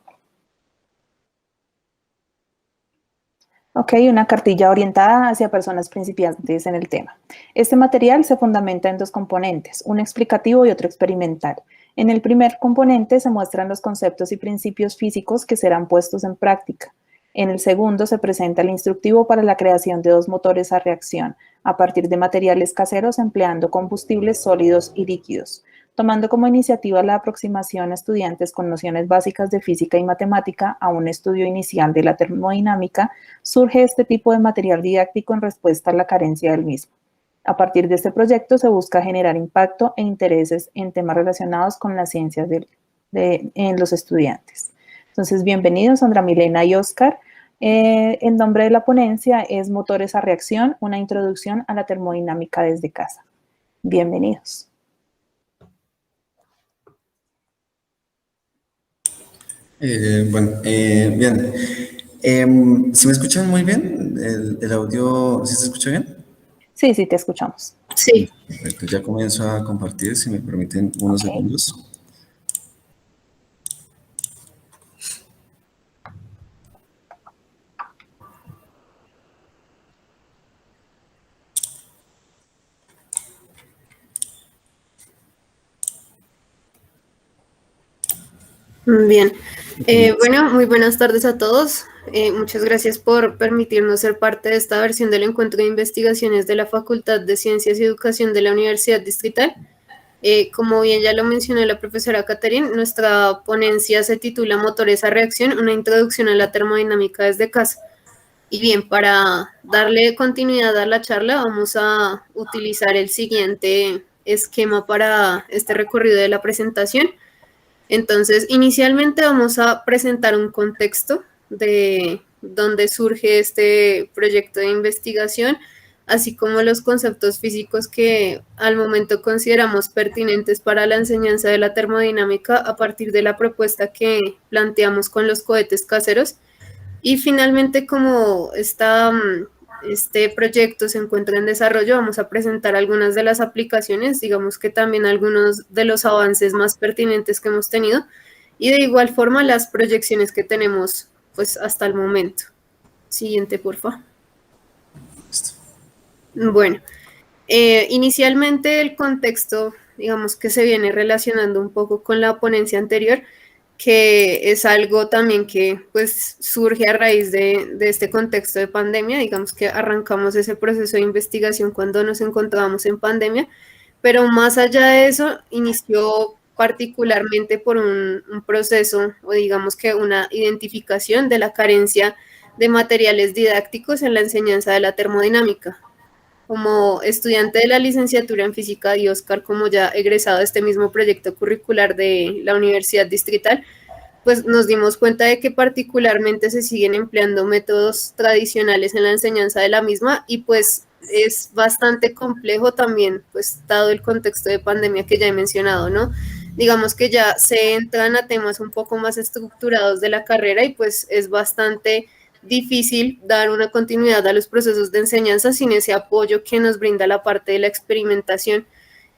Ok, una cartilla orientada hacia personas principiantes en el tema. Este material se fundamenta en dos componentes, un explicativo y otro experimental. En el primer componente se muestran los conceptos y principios físicos que serán puestos en práctica. En el segundo se presenta el instructivo para la creación de dos motores a reacción, a partir de materiales caseros empleando combustibles sólidos y líquidos. Tomando como iniciativa la aproximación a estudiantes con nociones básicas de física y matemática a un estudio inicial de la termodinámica, surge este tipo de material didáctico en respuesta a la carencia del mismo. A partir de este proyecto se busca generar impacto e intereses en temas relacionados con las ciencias en los estudiantes. Entonces, bienvenidos Sandra Milena y Óscar. El nombre de la ponencia es Motores a reacción, una introducción a la termodinámica desde casa. Bienvenidos. Bien. ¿Se me escuchan muy bien? ¿El audio sí se escucha bien? Sí, sí, te escuchamos. Sí. Perfecto, ya comienzo a compartir, si me permiten unos segundos. Bien, bueno, muy buenas tardes a todos. Muchas gracias por permitirnos ser parte de esta versión del encuentro de investigaciones de la Facultad de Ciencias y Educación de la Universidad Distrital. Como bien ya lo mencionó la profesora Catherine, nuestra ponencia se titula Motores a reacción, una introducción a la termodinámica desde casa. Y bien, para darle continuidad a la charla, vamos a utilizar el siguiente esquema para este recorrido de la presentación. Entonces, inicialmente vamos a presentar un contexto de dónde surge este proyecto de investigación, así como los conceptos físicos que al momento consideramos pertinentes para la enseñanza de la termodinámica a partir de la propuesta que planteamos con los cohetes caseros. Y finalmente, como este proyecto se encuentra en desarrollo, vamos a presentar algunas de las aplicaciones, digamos que también algunos de los avances más pertinentes que hemos tenido y de igual forma las proyecciones que tenemos pues hasta el momento. Siguiente, por favor. Bueno, inicialmente el contexto, digamos que se viene relacionando un poco con la ponencia anterior, que es algo también que pues surge a raíz de este contexto de pandemia, digamos que arrancamos ese proceso de investigación cuando nos encontrábamos en pandemia, pero más allá de eso inició particularmente por un proceso o digamos que una identificación de la carencia de materiales didácticos en la enseñanza de la termodinámica. Como estudiante de la licenciatura en física y Óscar como ya egresado de este mismo proyecto curricular de la Universidad Distrital, pues nos dimos cuenta de que particularmente se siguen empleando métodos tradicionales en la enseñanza de la misma y pues es bastante complejo también, pues dado el contexto de pandemia que ya he mencionado, ¿no? Digamos que ya se entran a temas un poco más estructurados de la carrera y pues es bastante difícil dar una continuidad a los procesos de enseñanza sin ese apoyo que nos brinda la parte de la experimentación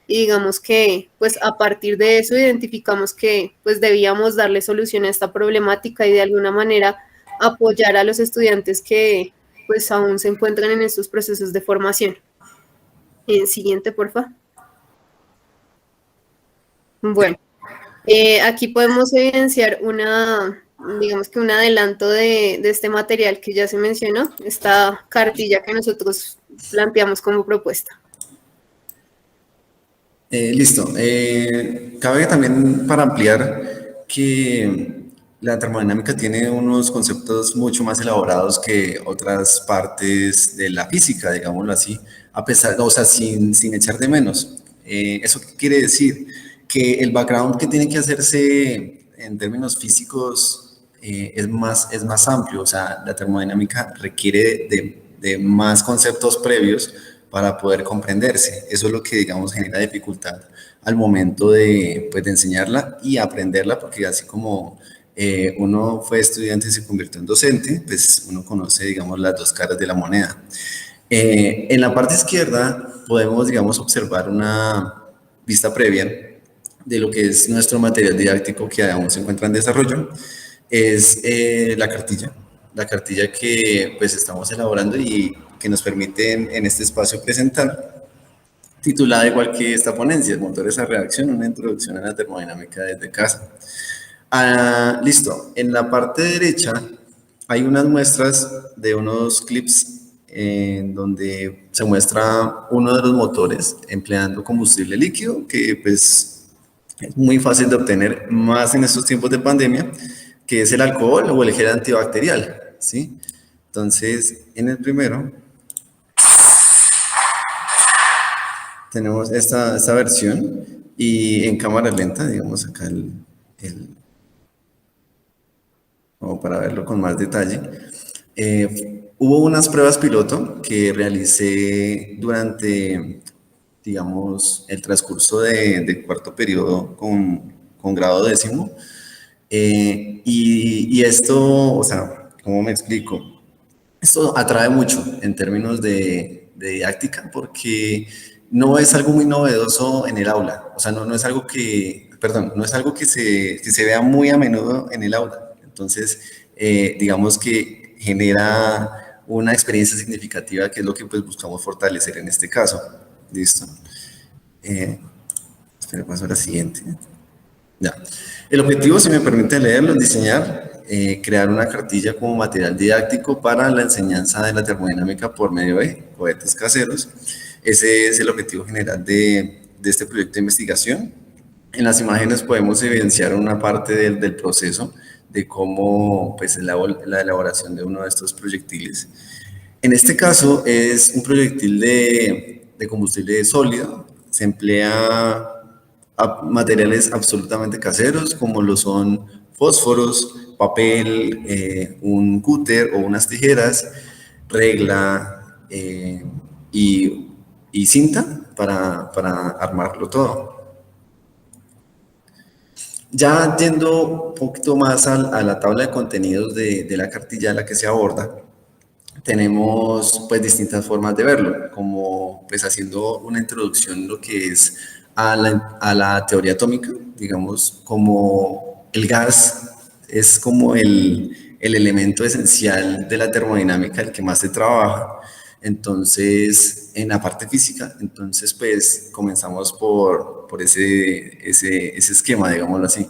y digamos que pues a partir de eso identificamos que pues debíamos darle solución a esta problemática y de alguna manera apoyar a los estudiantes que pues aún se encuentran en estos procesos de formación. Siguiente, por favor. Bueno, aquí podemos evidenciar digamos que un adelanto de este material que ya se mencionó, esta cartilla que nosotros planteamos como propuesta. Listo. Cabe también para ampliar que la termodinámica tiene unos conceptos mucho más elaborados que otras partes de la física, digámoslo así, a pesar, o sea, sin echar de menos. ¿Eso qué quiere decir? Que el background que tiene que hacerse en términos físicos es más amplio, o sea, la termodinámica requiere de más conceptos previos para poder comprenderse. Eso es lo que, digamos, genera dificultad al momento de, pues, de enseñarla y aprenderla, porque así como uno fue estudiante y se convirtió en docente, pues uno conoce, digamos, las dos caras de la moneda. En la parte izquierda podemos, digamos, observar una vista previa de lo que es nuestro material didáctico que aún se encuentra en desarrollo. Es la cartilla que pues estamos elaborando y que nos permite en este espacio presentar, titulada igual que esta ponencia, Motores a Reacción, una introducción a la termodinámica desde casa. Listo, en la parte derecha hay unas muestras de unos clips en donde se muestra uno de los motores empleando combustible líquido, que pues es muy fácil de obtener, más en estos tiempos de pandemia, que es el alcohol o el gel antibacterial, ¿sí? Entonces, en el primero tenemos esta versión y en cámara lenta, digamos acá como para verlo con más detalle. Hubo unas pruebas piloto que realicé durante, digamos, el transcurso de cuarto periodo con grado décimo. Y esto, o sea, ¿cómo me explico? Esto atrae mucho en términos de didáctica porque no es algo muy novedoso en el aula. O sea, no es algo que, perdón, no es algo que se vea muy a menudo en el aula. Entonces, digamos que genera una experiencia significativa, que es lo que pues buscamos fortalecer en este caso. Listo. Espera, paso a la siguiente. Ya. El objetivo, si me permite leerlo, es diseñar, crear una cartilla como material didáctico para la enseñanza de la termodinámica por medio de cohetes caseros. Ese es el objetivo general de este proyecto de investigación. En las imágenes podemos evidenciar una parte del proceso de cómo pues, la elaboración de uno de estos proyectiles. En este caso es un proyectil de combustible sólido. Se emplea materiales absolutamente caseros, como lo son fósforos, papel, un cúter o unas tijeras, regla y cinta para armarlo todo. Ya yendo un poquito más a la tabla de contenidos de la cartilla a la que se aborda, tenemos pues distintas formas de verlo, como pues haciendo una introducción en lo que es a la teoría atómica, digamos, como el gas es como el elemento esencial de la termodinámica, el que más se trabaja. Entonces, en la parte física, entonces pues comenzamos por ese esquema, digámoslo así.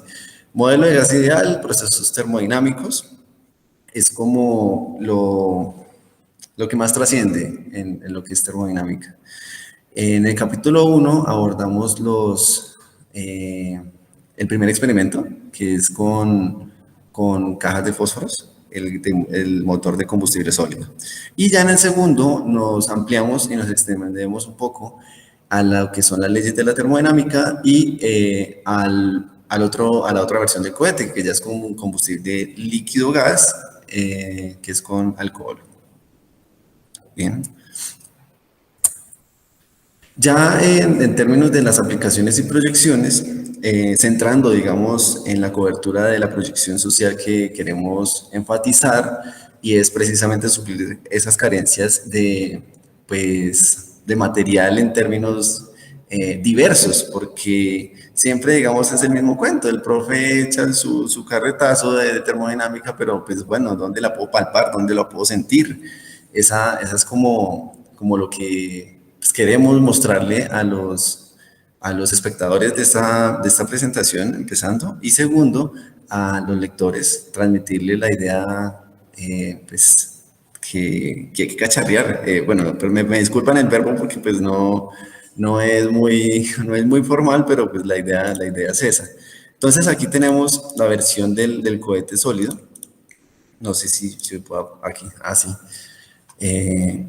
Modelo de gas ideal, procesos termodinámicos, es como lo que más trasciende en lo que es termodinámica. En el capítulo 1 abordamos el primer experimento, que es con cajas de fósforos, el motor de combustible sólido. Y ya en el segundo nos ampliamos y nos extendemos un poco a lo que son las leyes de la termodinámica y a la otra versión del cohete, que ya es con un combustible líquido-gas, que es con alcohol. Bien. Ya en términos de las aplicaciones y proyecciones, centrando, digamos, en la cobertura de la proyección social que queremos enfatizar, y es precisamente suplir esas carencias de material en términos diversos, porque siempre, digamos, es el mismo cuento, el profe echa su carretazo de termodinámica, pero pues bueno, ¿dónde la puedo palpar? ¿Dónde la puedo sentir? Esa es como lo que pues, queremos mostrarle a los espectadores de esta presentación, empezando, y segundo, a los lectores, transmitirle la idea, pues, que hay que cacharrear. Bueno, pero me disculpan el verbo porque pues no es muy formal, pero pues la idea es esa. Entonces aquí tenemos la versión del cohete sólido. No sé si puedo aquí, así.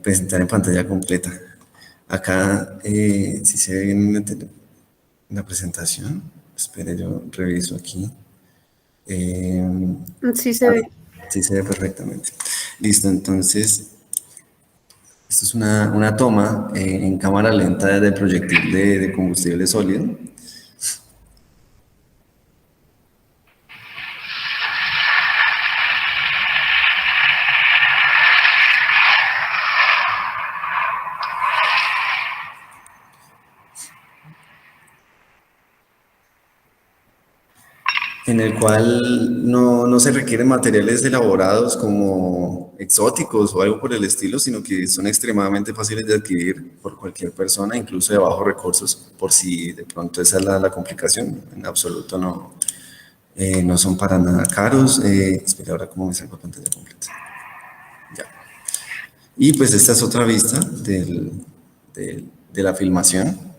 Presentar en pantalla completa. Acá, si se ve en la presentación, espere, yo reviso aquí. Sí se ve. Sí se ve perfectamente. Listo, entonces, Esto es una toma en cámara lenta del proyectil de combustible sólido. En el cual no se requieren materiales elaborados como exóticos o algo por el estilo, sino que son extremadamente fáciles de adquirir por cualquier persona, incluso de bajos recursos, por si de pronto esa es la complicación. En absoluto no son para nada caros. Espera ahora cómo me salgo pantalla completa. Ya. Y pues esta es otra vista de la filmación.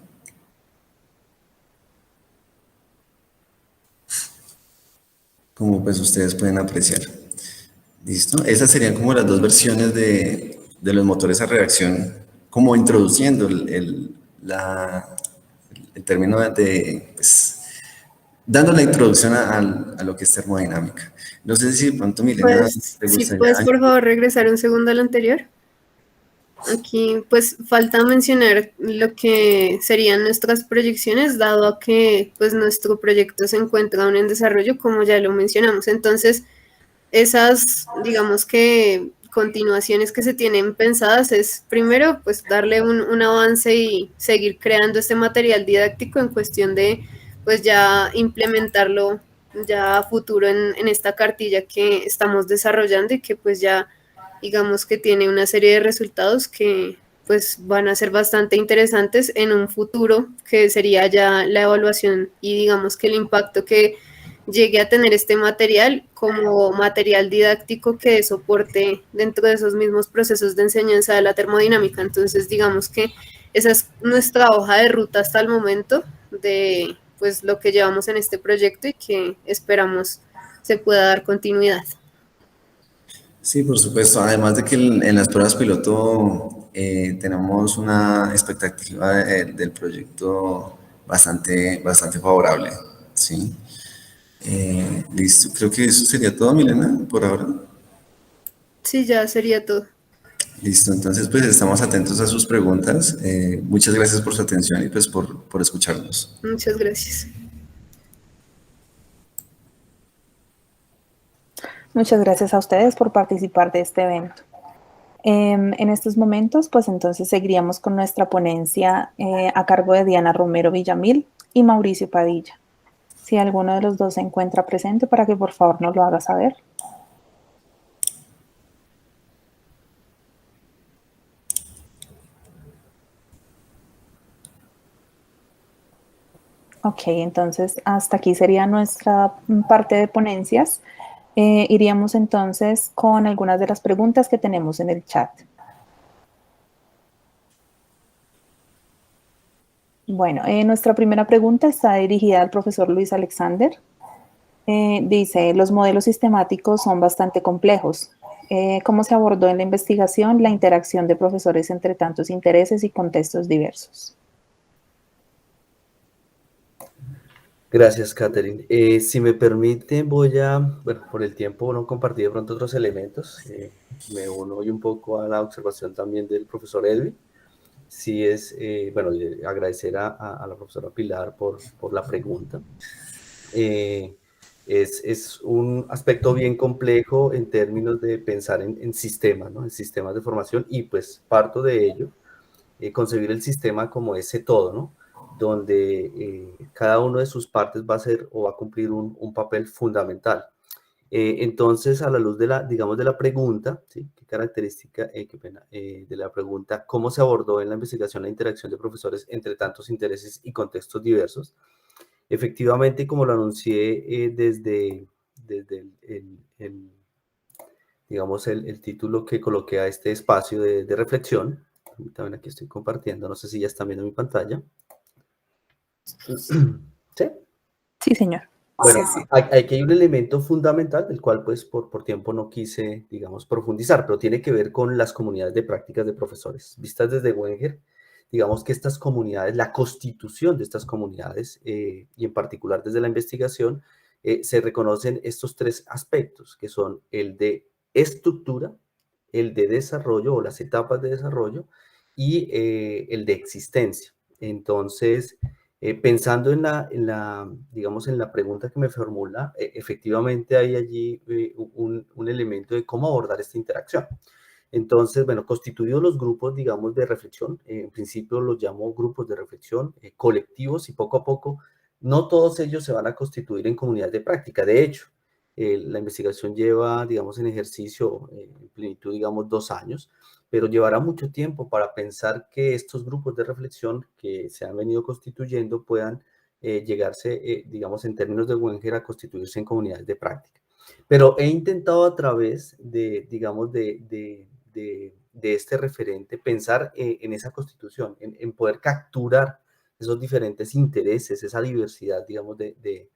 Como pues ustedes pueden apreciar. ¿Listo? Esas serían como las dos versiones de los motores a reacción, como introduciendo el término pues, dando la introducción a lo que es termodinámica. No sé si de pronto, Milena, Pues, te si gustaría... puedes, por favor, regresar un segundo al anterior. Aquí, pues, falta mencionar lo que serían nuestras proyecciones, dado a que, pues, nuestro proyecto se encuentra aún en desarrollo, como ya lo mencionamos. Entonces, esas, digamos que, continuaciones que se tienen pensadas es, primero, pues, darle un avance y seguir creando este material didáctico en cuestión de, pues, ya implementarlo ya a futuro en esta cartilla que estamos desarrollando y que, pues, ya digamos que tiene una serie de resultados que pues van a ser bastante interesantes en un futuro, que sería ya la evaluación y digamos que el impacto que llegue a tener este material como material didáctico que soporte dentro de esos mismos procesos de enseñanza de la termodinámica. Entonces, digamos que esa es nuestra hoja de ruta hasta el momento de pues lo que llevamos en este proyecto y que esperamos se pueda dar continuidad. Sí, por supuesto. Además de que en las pruebas piloto tenemos una expectativa del proyecto bastante favorable, ¿sí? Listo. Creo que eso sería todo, Milena, por ahora. Sí, ya sería todo. Listo. Entonces, pues estamos atentos a sus preguntas. Muchas gracias por su atención y pues por escucharnos. Muchas gracias. Muchas gracias a ustedes por participar de este evento. En estos momentos, pues entonces seguiríamos con nuestra ponencia a cargo de Diana Romero Villamil y Mauricio Padilla. Si alguno de los dos se encuentra presente, para que por favor nos lo haga saber. Ok, entonces hasta aquí sería nuestra parte de ponencias. Iríamos entonces con algunas de las preguntas que tenemos en el chat. Bueno, nuestra primera pregunta está dirigida al profesor Luis Alexander. Dice, los modelos sistemáticos son bastante complejos. ¿Cómo se abordó en la investigación la interacción de profesores entre tantos intereses y contextos diversos? Gracias, Catherine. Si me permiten, voy a, bueno, por el tiempo no compartí de pronto otros elementos. Me uno hoy un poco a la observación también del profesor Edwin. Sí es, bueno, agradecer a la profesora Pilar por la pregunta. Es un aspecto bien complejo en términos de pensar en sistemas, ¿no? En sistemas de formación, y pues parto de ello, concebir el sistema como ese todo, ¿no? Donde cada uno de sus partes va a ser o va a cumplir un papel fundamental. Entonces, a la luz de digamos, de la pregunta, ¿sí? ¿Qué característica, qué pena, de la pregunta, cómo se abordó en la investigación la interacción de profesores entre tantos intereses y contextos diversos? Efectivamente, como lo anuncié desde digamos, el título que coloqué a este espacio de reflexión, también aquí estoy compartiendo, no sé si ya están viendo mi pantalla. ¿Sí? Sí, señor. Bueno, aquí hay un elemento fundamental del cual pues por tiempo no quise, digamos, profundizar, pero tiene que ver con las comunidades de prácticas de profesores. Vistas desde Wenger, digamos que estas comunidades, la constitución de estas comunidades, y en particular desde la investigación, se reconocen estos tres aspectos, que son el de estructura, el de desarrollo o las etapas de desarrollo y el de existencia. Entonces, pensando digamos, en la pregunta que me formula, efectivamente hay allí un elemento de cómo abordar esta interacción. Entonces, bueno, constituidos los grupos, digamos, de reflexión, en principio los llamo grupos de reflexión colectivos y poco a poco, no todos ellos se van a constituir en comunidades de práctica. De hecho, la investigación lleva, digamos, en ejercicio, en plenitud, digamos, 2 años, pero llevará mucho tiempo para pensar que estos grupos de reflexión que se han venido constituyendo puedan llegarse, digamos, en términos de Wenger, a constituirse en comunidades de práctica. Pero he intentado a través digamos, de este referente pensar en esa constitución, en poder capturar esos diferentes intereses, esa diversidad, digamos, de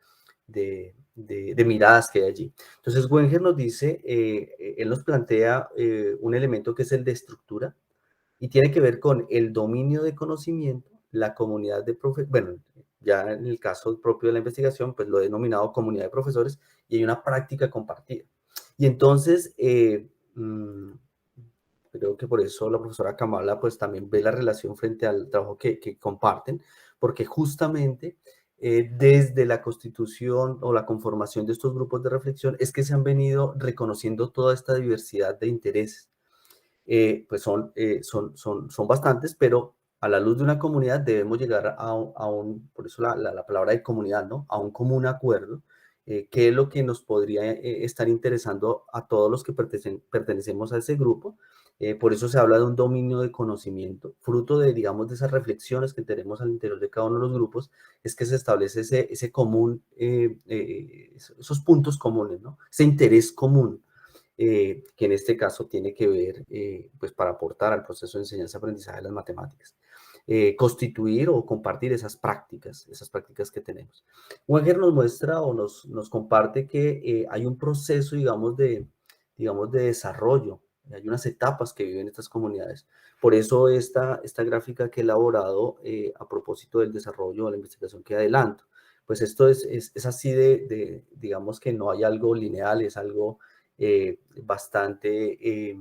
miradas que hay allí. Entonces, Wenger nos dice, él nos plantea un elemento que es el de estructura y tiene que ver con el dominio de conocimiento, la comunidad de profesores, bueno, ya en el caso propio de la investigación, pues lo he denominado comunidad de profesores y hay una práctica compartida. Y entonces, creo que por eso la profesora Kamala pues también ve la relación frente al trabajo que comparten, porque justamente desde la constitución o la conformación de estos grupos de reflexión es que se han venido reconociendo toda esta diversidad de intereses. Pues son bastantes, pero a la luz de una comunidad debemos llegar a un, por eso la palabra de comunidad, ¿no? A un común acuerdo, qué es lo que nos podría estar interesando a todos los que pertenecemos a ese grupo. Por eso se habla de un dominio de conocimiento, fruto de, digamos, de esas reflexiones que tenemos al interior de cada uno de los grupos, es que se establece ese común, esos puntos comunes, ¿no? Ese interés común. Que en este caso tiene que ver, pues para aportar al proceso de enseñanza-aprendizaje de las matemáticas. Constituir o compartir esas prácticas que tenemos. Wenger nos muestra o nos comparte que hay un proceso, digamos, de desarrollo, hay unas etapas que viven estas comunidades. Por eso esta gráfica que he elaborado a propósito del desarrollo de la investigación que adelanto, pues esto es así digamos que no hay algo lineal, es algo bastante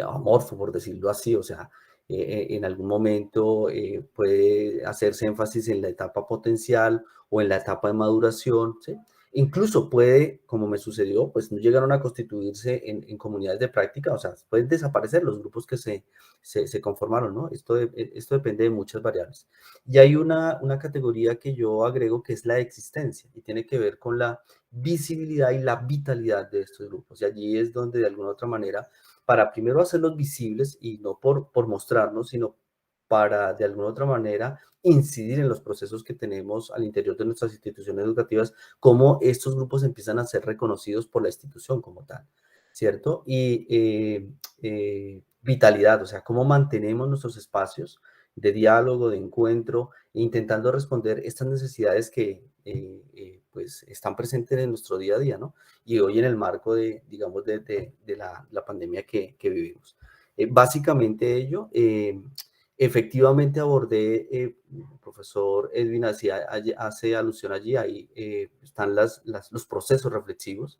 amorfo, por decirlo así, o sea, en algún momento puede hacerse énfasis en la etapa potencial o en la etapa de maduración, ¿sí? Incluso puede, como me sucedió, pues no llegaron a constituirse en comunidades de práctica, o sea, pueden desaparecer los grupos que se conformaron, ¿no? Esto depende de muchas variables. Y hay una categoría que yo agrego que es la existencia y tiene que ver con la visibilidad y la vitalidad de estos grupos. Y allí es donde de alguna otra manera, para primero hacerlos visibles y no por mostrarnos, sino para de alguna otra manera incidir en los procesos que tenemos al interior de nuestras instituciones educativas, cómo estos grupos empiezan a ser reconocidos por la institución como tal, ¿cierto? Y vitalidad, o sea, cómo mantenemos nuestros espacios de diálogo, de encuentro, intentando responder estas necesidades que pues están presentes en nuestro día a día, ¿no? Y hoy en el marco de, digamos, de la pandemia que vivimos. Básicamente ello, efectivamente abordé, el profesor Edwin hace alusión allí, ahí están los procesos reflexivos,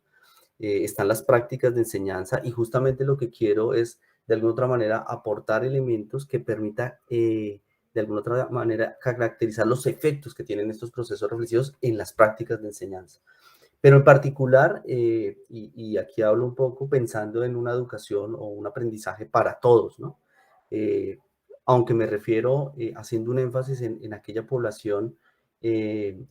están las prácticas de enseñanza y justamente lo que quiero es de alguna otra manera aportar elementos que permitan de alguna otra manera caracterizar los efectos que tienen estos procesos reflexivos en las prácticas de enseñanza. Pero en particular, y aquí hablo un poco pensando en una educación o un aprendizaje para todos, ¿no? Aunque me refiero haciendo un énfasis en aquella población que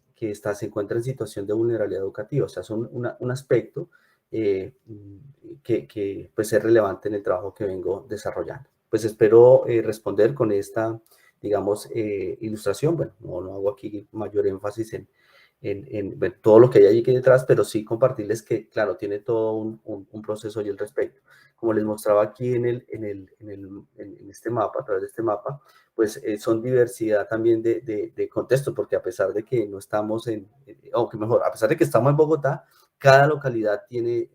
se encuentra en situación de vulnerabilidad educativa, o sea, son un aspecto que pues es relevante en el trabajo que vengo desarrollando. Pues espero responder con esta, digamos, ilustración. Bueno, no hago aquí mayor énfasis en bueno, todo lo que hay allí que detrás, pero sí compartirles que, claro, tiene todo un proceso y el respecto. Como les mostraba aquí en este mapa, a través de este mapa, pues son diversidad también de contextos, porque a pesar de que no estamos aunque mejor, a pesar de que estamos en Bogotá, cada localidad tiene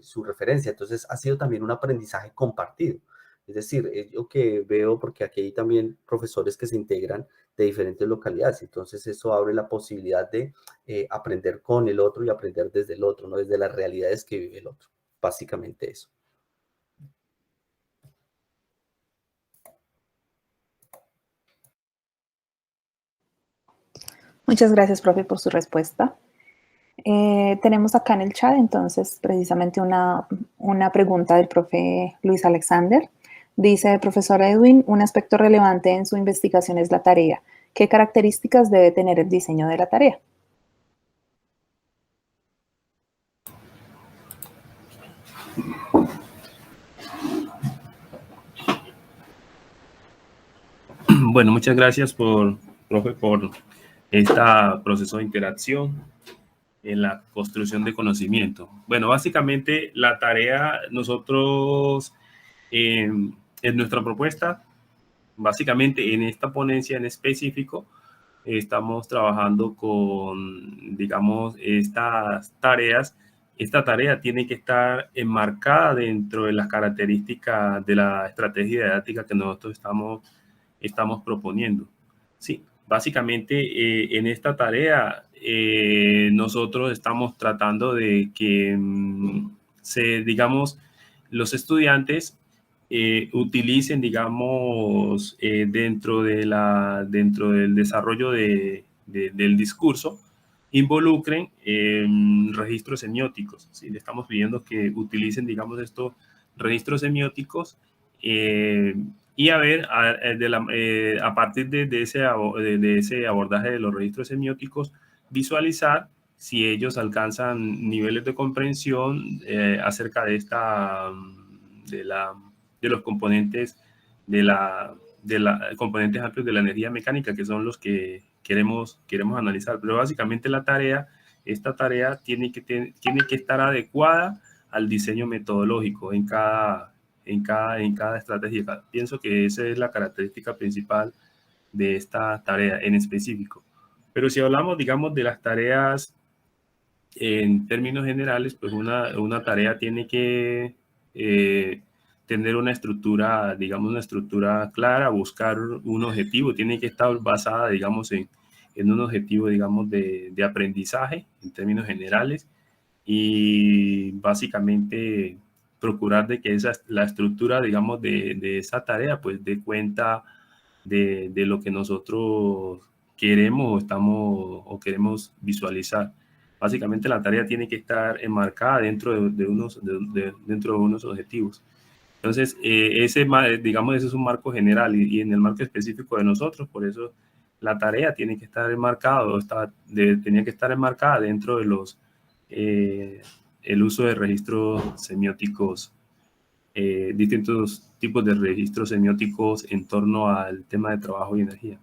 su referencia, entonces ha sido también un aprendizaje compartido. Es decir, yo que veo, porque aquí hay también profesores que se integran de diferentes localidades, entonces eso abre la posibilidad de aprender con el otro y aprender desde el otro, ¿no? Desde las realidades que vive el otro, básicamente eso. Muchas gracias, profe, por su respuesta. Tenemos acá en el chat, entonces, precisamente una pregunta del profe Luis Alexander. Dice, profesor Edwin, un aspecto relevante en su investigación es la tarea. ¿Qué características debe tener el diseño de la tarea? Bueno, muchas gracias, profe, por este proceso de interacción en la construcción de conocimiento. Bueno, básicamente la tarea, nosotros en nuestra propuesta, básicamente en esta ponencia en específico, estamos trabajando con, digamos, estas tareas. Esta tarea tiene que estar enmarcada dentro de las características de la estrategia didáctica que nosotros estamos proponiendo. Sí, básicamente en esta tarea nosotros estamos tratando de que digamos, los estudiantes utilicen, digamos, dentro del desarrollo del discurso, involucren registros semióticos. ¿Sí? Le estamos pidiendo que utilicen, digamos, estos registros semióticos y a ver, a partir de ese abordaje de los registros semióticos, visualizar si ellos alcanzan niveles de comprensión acerca de los componentes componentes amplios de la energía mecánica, que son los que queremos analizar. Pero básicamente esta tarea tiene que estar adecuada al diseño metodológico en cada estrategia. Pienso que esa es la característica principal de esta tarea en específico. Pero si hablamos, digamos, de las tareas en términos generales, pues una tarea tiene que tener una estructura, digamos, una estructura clara, buscar un objetivo, tiene que estar basada, digamos, en un objetivo, digamos, de aprendizaje en términos generales, y básicamente procurar de que la estructura, digamos, de esa tarea, pues dé cuenta de lo que nosotros queremos o queremos visualizar. Básicamente la tarea tiene que estar enmarcada dentro de unos objetivos. Entonces, digamos, ese es un marco general y en el marco específico de nosotros, por eso la tarea tiene que estar enmarcada tenía que estar enmarcada dentro de el uso de registros semióticos, distintos tipos de registros semióticos en torno al tema de trabajo y energía.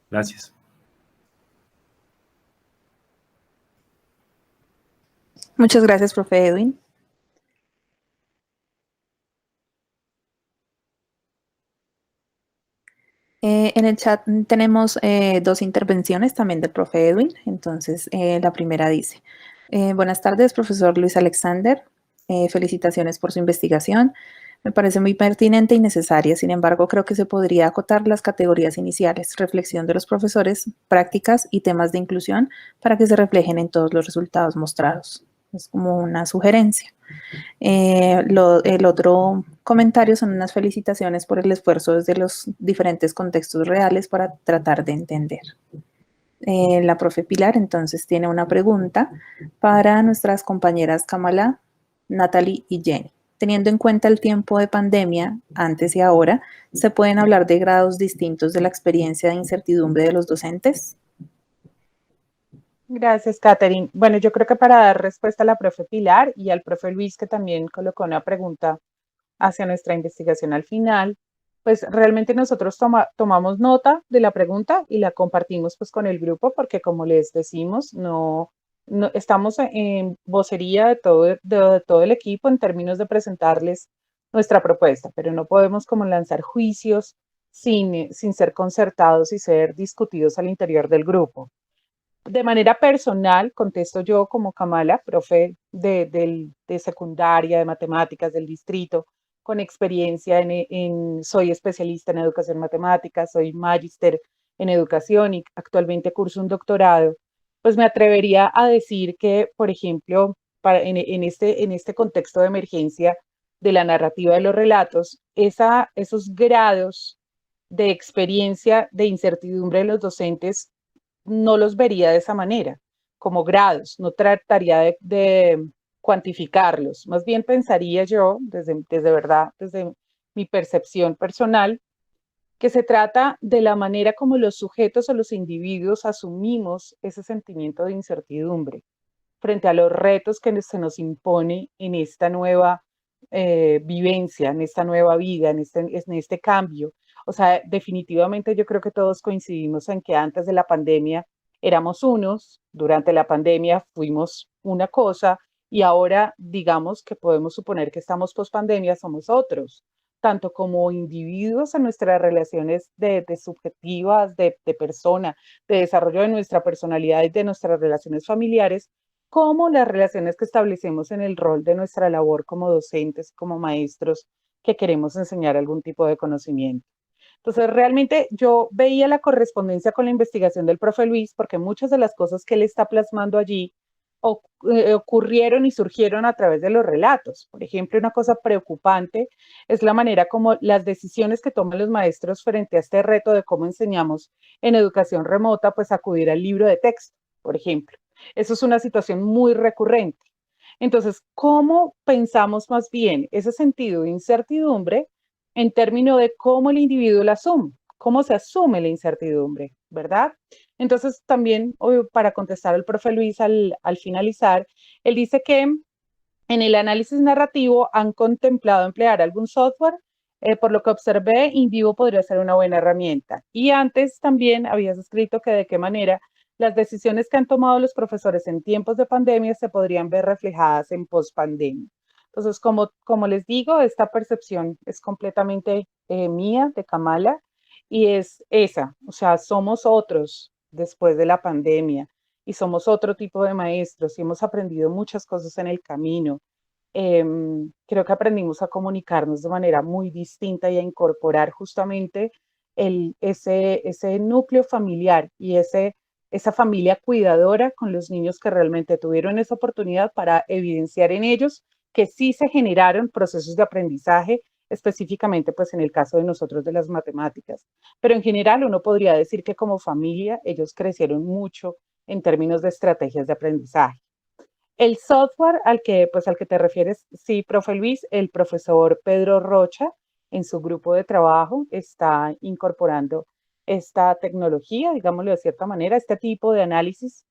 Gracias. Muchas gracias, profe Edwin. En el chat tenemos dos intervenciones también del profe Edwin. Entonces, la primera dice, buenas tardes, profesor Luis Alexander. Felicitaciones por su investigación. Me parece muy pertinente y necesaria. Sin embargo, creo que se podría acotar las categorías iniciales, reflexión de los profesores, prácticas y temas de inclusión para que se reflejen en todos los resultados mostrados. Es como una sugerencia. El otro comentario son unas felicitaciones por el esfuerzo desde los diferentes contextos reales para tratar de entender. La profe Pilar entonces tiene una pregunta para nuestras compañeras Kamala, Natalie y Jenny. Teniendo en cuenta el tiempo de pandemia, antes y ahora, ¿se pueden hablar de grados distintos de la experiencia de incertidumbre de los docentes? Gracias, Catherine. Bueno, yo creo que para dar respuesta a la profe Pilar y al profe Luis, que también colocó una pregunta hacia nuestra investigación al final, pues realmente nosotros tomamos nota de la pregunta y la compartimos pues con el grupo, porque como les decimos, no estamos en vocería de todo el equipo en términos de presentarles nuestra propuesta, pero no podemos como lanzar juicios sin ser concertados y ser discutidos al interior del grupo. De manera personal, contesto yo como Kamala, profe de secundaria, de matemáticas del distrito, con experiencia soy especialista en educación matemática, soy magíster en educación y actualmente curso un doctorado. Pues me atrevería a decir que, por ejemplo, en este contexto de emergencia de la narrativa de los relatos, esos grados de experiencia de incertidumbre de los docentes no los vería de esa manera, como grados, no trataría de cuantificarlos, más bien pensaría yo, desde mi percepción personal, que se trata de la manera como los sujetos o los individuos asumimos ese sentimiento de incertidumbre frente a los retos que se nos impone en esta nueva vivencia, en esta nueva vida, en este cambio. O sea, definitivamente yo creo que todos coincidimos en que antes de la pandemia éramos unos, durante la pandemia fuimos una cosa y ahora digamos que podemos suponer que estamos post pandemia, somos otros, tanto como individuos en nuestras relaciones de subjetivas, de persona, de desarrollo de nuestra personalidad y de nuestras relaciones familiares, como las relaciones que establecemos en el rol de nuestra labor como docentes, como maestros que queremos enseñar algún tipo de conocimiento. Entonces, realmente yo veía la correspondencia con la investigación del profe Luis, porque muchas de las cosas que él está plasmando allí ocurrieron y surgieron a través de los relatos. Por ejemplo, una cosa preocupante es la manera como las decisiones que toman los maestros frente a este reto de cómo enseñamos en educación remota, pues acudir al libro de texto, por ejemplo. Eso es una situación muy recurrente. Entonces, ¿cómo pensamos más bien ese sentido de incertidumbre en términos de cómo el individuo la asume? ¿Cómo se asume la incertidumbre? ¿Verdad? Entonces, también, para contestar al profe Luis al finalizar, él dice que en el análisis narrativo han contemplado emplear algún software. Por lo que observé, InVivo podría ser una buena herramienta. Y antes también habías escrito que de qué manera las decisiones que han tomado los profesores en tiempos de pandemia se podrían ver reflejadas en pospandemia. Entonces, como les digo, esta percepción es completamente mía, de Kamala, y es esa, o sea, somos otros después de la pandemia y somos otro tipo de maestros y hemos aprendido muchas cosas en el camino. Creo que aprendimos a comunicarnos de manera muy distinta y a incorporar justamente ese núcleo familiar y esa familia cuidadora con los niños que realmente tuvieron esa oportunidad para evidenciar en ellos que sí se generaron procesos de aprendizaje, específicamente pues en el caso de nosotros de las matemáticas. Pero en general uno podría decir que como familia ellos crecieron mucho en términos de estrategias de aprendizaje. El software al que te refieres, sí, profe Luis, el profesor Pedro Rocha en su grupo de trabajo está incorporando esta tecnología, digámoslo de cierta manera, este tipo de análisis,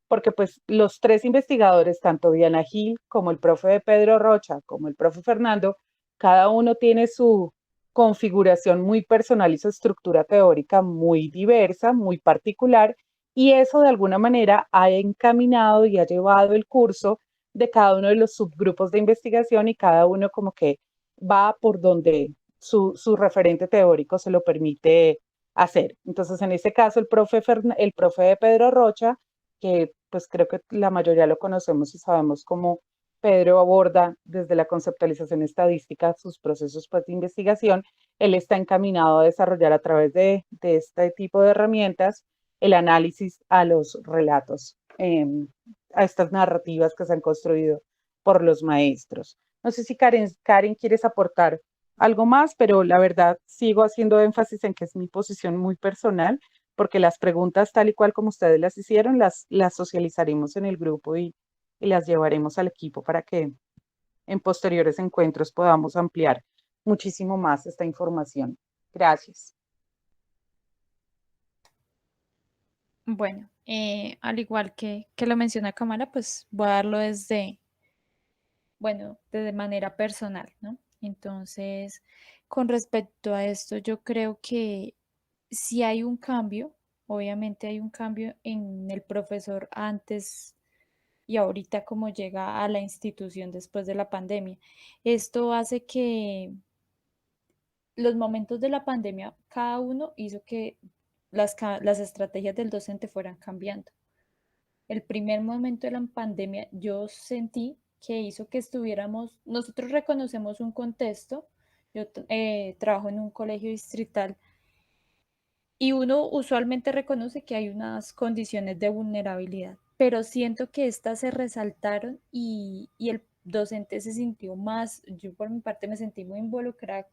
porque pues los tres investigadores, tanto Diana Gil como el profe Pedro Rocha, como el profe Fernando, cada uno tiene su configuración muy personal y su estructura teórica muy diversa, muy particular, y eso de alguna manera ha encaminado y ha llevado el curso de cada uno de los subgrupos de investigación y cada uno como que va por donde su referente teórico se lo permite hacer. Entonces, en este caso, el profe Pedro Rocha, que pues creo que la mayoría lo conocemos y sabemos cómo Pedro aborda desde la conceptualización estadística sus procesos pues, de investigación, él está encaminado a desarrollar a través de este tipo de herramientas el análisis a los relatos, a estas narrativas que se han construido por los maestros. No sé si Karen quieres aportar algo más, pero la verdad sigo haciendo énfasis en que es mi posición muy personal, porque las preguntas tal y cual como ustedes las hicieron, las socializaremos en el grupo y las llevaremos al equipo para que en posteriores encuentros podamos ampliar muchísimo más esta información. Gracias. Bueno, al igual que lo menciona Kamala, pues voy a darlo desde manera personal, ¿no? Entonces, con respecto a esto, yo creo que si hay un cambio, obviamente hay un cambio en el profesor antes y ahorita como llega a la institución después de la pandemia. Esto hace que los momentos de la pandemia, cada uno hizo que las estrategias del docente fueran cambiando. El primer momento de la pandemia yo sentí que hizo que nosotros reconocemos un contexto, yo trabajo en un colegio distrital y uno usualmente reconoce que hay unas condiciones de vulnerabilidad, pero siento que estas se resaltaron y el docente se sintió más, yo por mi parte me sentí muy involucrada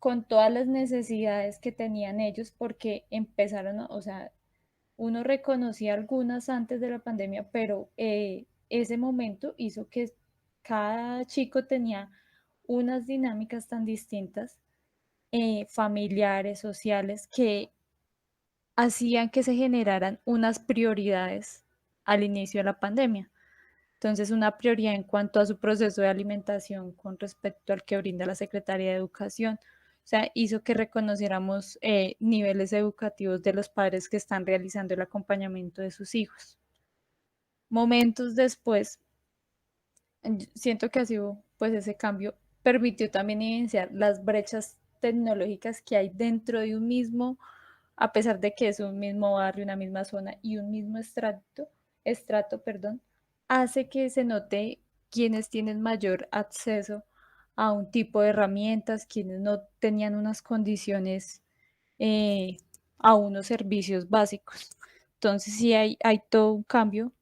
con todas las necesidades que tenían ellos porque empezaron, o sea, uno reconocía algunas antes de la pandemia, pero ese momento hizo que cada chico tenía unas dinámicas tan distintas, familiares, sociales, que hacían que se generaran unas prioridades al inicio de la pandemia. Entonces, una prioridad en cuanto a su proceso de alimentación con respecto al que brinda la Secretaría de Educación. O sea, hizo que reconociéramos niveles educativos de los padres que están realizando el acompañamiento de sus hijos. Momentos después, siento que ha sido, pues ese cambio permitió también evidenciar las brechas tecnológicas que hay dentro de un mismo, a pesar de que es un mismo barrio, una misma zona y un mismo estrato, hace que se note quienes tienen mayor acceso a un tipo de herramientas, quienes no tenían unas condiciones a unos servicios básicos. Entonces sí hay todo un cambio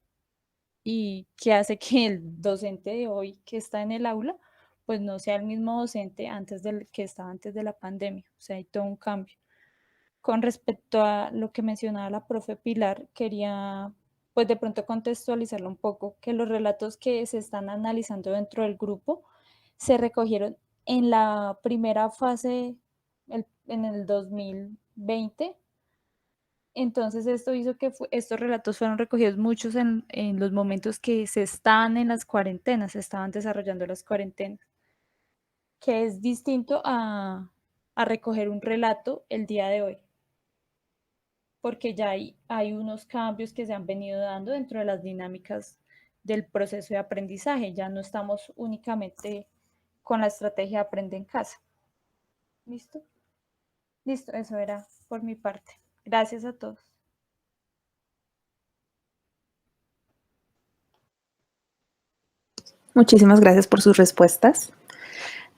y que hace que el docente de hoy que está en el aula, pues no sea el mismo docente que estaba antes de la pandemia. O sea, hay todo un cambio. Con respecto a lo que mencionaba la profe Pilar, quería pues de pronto contextualizarlo un poco, que los relatos que se están analizando dentro del grupo se recogieron en la primera fase en el 2020. Entonces esto hizo que estos relatos fueron recogidos muchos en los momentos que se estaban en las cuarentenas, se estaban desarrollando las cuarentenas, que es distinto a recoger un relato el día de hoy, porque ya hay unos cambios que se han venido dando dentro de las dinámicas del proceso de aprendizaje. Ya no estamos únicamente con la estrategia Aprende en Casa. ¿Listo? Listo, eso era por mi parte. Gracias a todos. Muchísimas gracias por sus respuestas.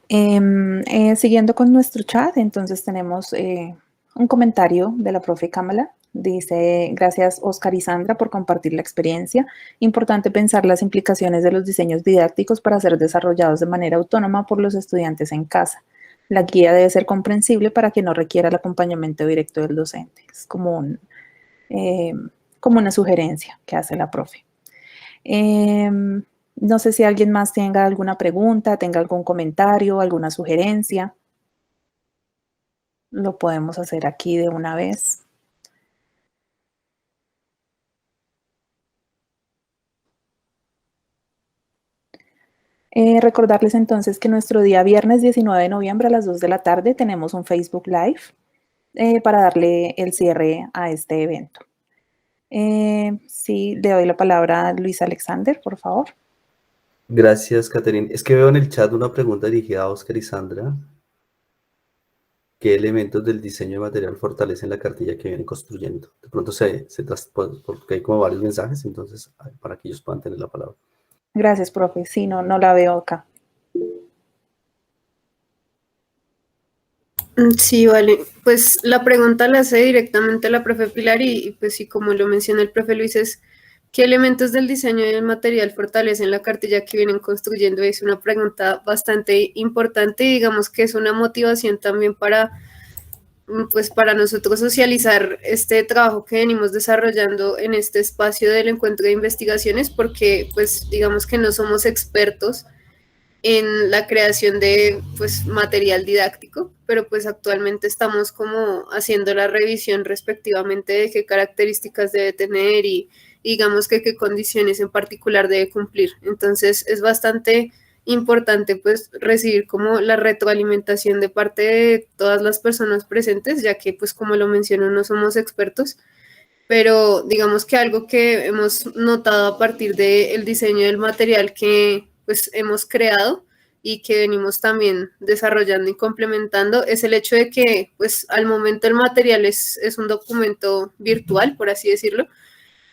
Siguiendo con nuestro chat, entonces tenemos un comentario de la profe Kamala. Dice, gracias Oscar y Sandra por compartir la experiencia. Importante pensar las implicaciones de los diseños didácticos para ser desarrollados de manera autónoma por los estudiantes en casa. La guía debe ser comprensible para que no requiera el acompañamiento directo del docente. Es como una sugerencia que hace la profe. No sé si alguien más tenga alguna pregunta, tenga algún comentario, alguna sugerencia. Lo podemos hacer aquí de una vez. Recordarles entonces que nuestro día viernes 19 de noviembre a las 2 de la tarde tenemos un Facebook Live para darle el cierre a este evento. Sí, le doy la palabra a Luis Alexander, por favor. Gracias, Caterine. Es que veo en el chat una pregunta dirigida a Oscar y Sandra. ¿Qué elementos del diseño de material fortalecen la cartilla que vienen construyendo? De pronto porque hay como varios mensajes, entonces para que ellos puedan tener la palabra. Gracias, profe. Sí, no la veo acá. Sí, vale. Pues la pregunta la hace directamente la profe Pilar y pues sí, como lo menciona el profe Luis, es ¿qué elementos del diseño del material fortalecen la cartilla que vienen construyendo? Es una pregunta bastante importante y digamos que es una motivación también para nosotros socializar este trabajo que venimos desarrollando en este espacio del encuentro de investigaciones, porque pues digamos que no somos expertos en la creación de pues material didáctico, pero pues actualmente estamos como haciendo la revisión respectivamente de qué características debe tener y digamos que qué condiciones en particular debe cumplir. Entonces es bastante importante pues recibir como la retroalimentación de parte de todas las personas presentes, ya que pues como lo menciono no somos expertos, pero digamos que algo que hemos notado a partir del diseño del material que pues hemos creado y que venimos también desarrollando y complementando es el hecho de que pues al momento el material es un documento virtual, por así decirlo,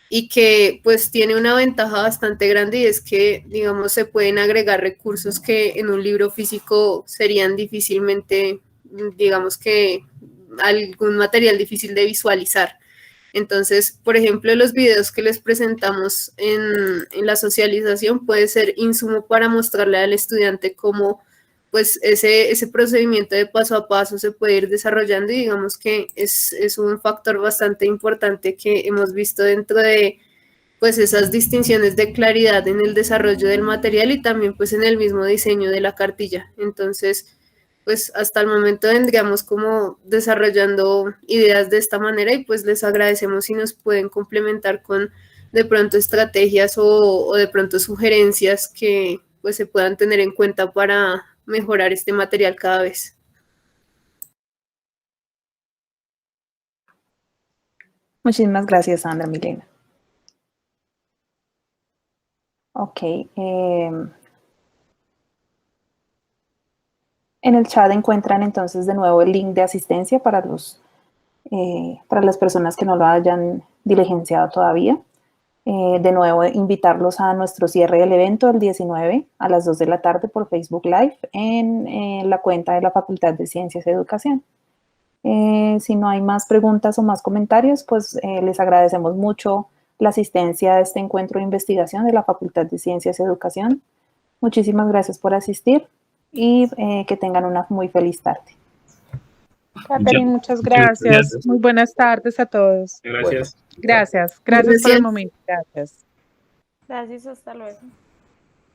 y que pues tiene una ventaja bastante grande y es que digamos se pueden agregar recursos que en un libro físico serían difícilmente, digamos que algún material difícil de visualizar. Entonces, por ejemplo, los videos que les presentamos en la socialización puede ser insumo para mostrarle al estudiante cómo pues ese procedimiento de paso a paso se puede ir desarrollando y digamos que es un factor bastante importante que hemos visto dentro de pues esas distinciones de claridad en el desarrollo del material y también pues en el mismo diseño de la cartilla. Entonces, pues hasta el momento vendríamos como desarrollando ideas de esta manera y pues les agradecemos si nos pueden complementar con de pronto estrategias o de pronto sugerencias que pues se puedan tener en cuenta para mejorar este material cada vez. Muchísimas gracias, Sandra, Milena. Ok. En el chat encuentran entonces de nuevo el link de asistencia para las personas que no lo hayan diligenciado todavía. De nuevo, invitarlos a nuestro cierre del evento el 19 a las 2 de la tarde por Facebook Live en la cuenta de la Facultad de Ciencias y Educación. Si no hay más preguntas o más comentarios, pues les agradecemos mucho la asistencia a este encuentro de investigación de la Facultad de Ciencias y Educación. Muchísimas gracias por asistir y que tengan una muy feliz tarde. Catherine, muchas gracias. Muy buenas tardes a todos. Gracias. Gracias por el momento. Gracias. Gracias, hasta luego.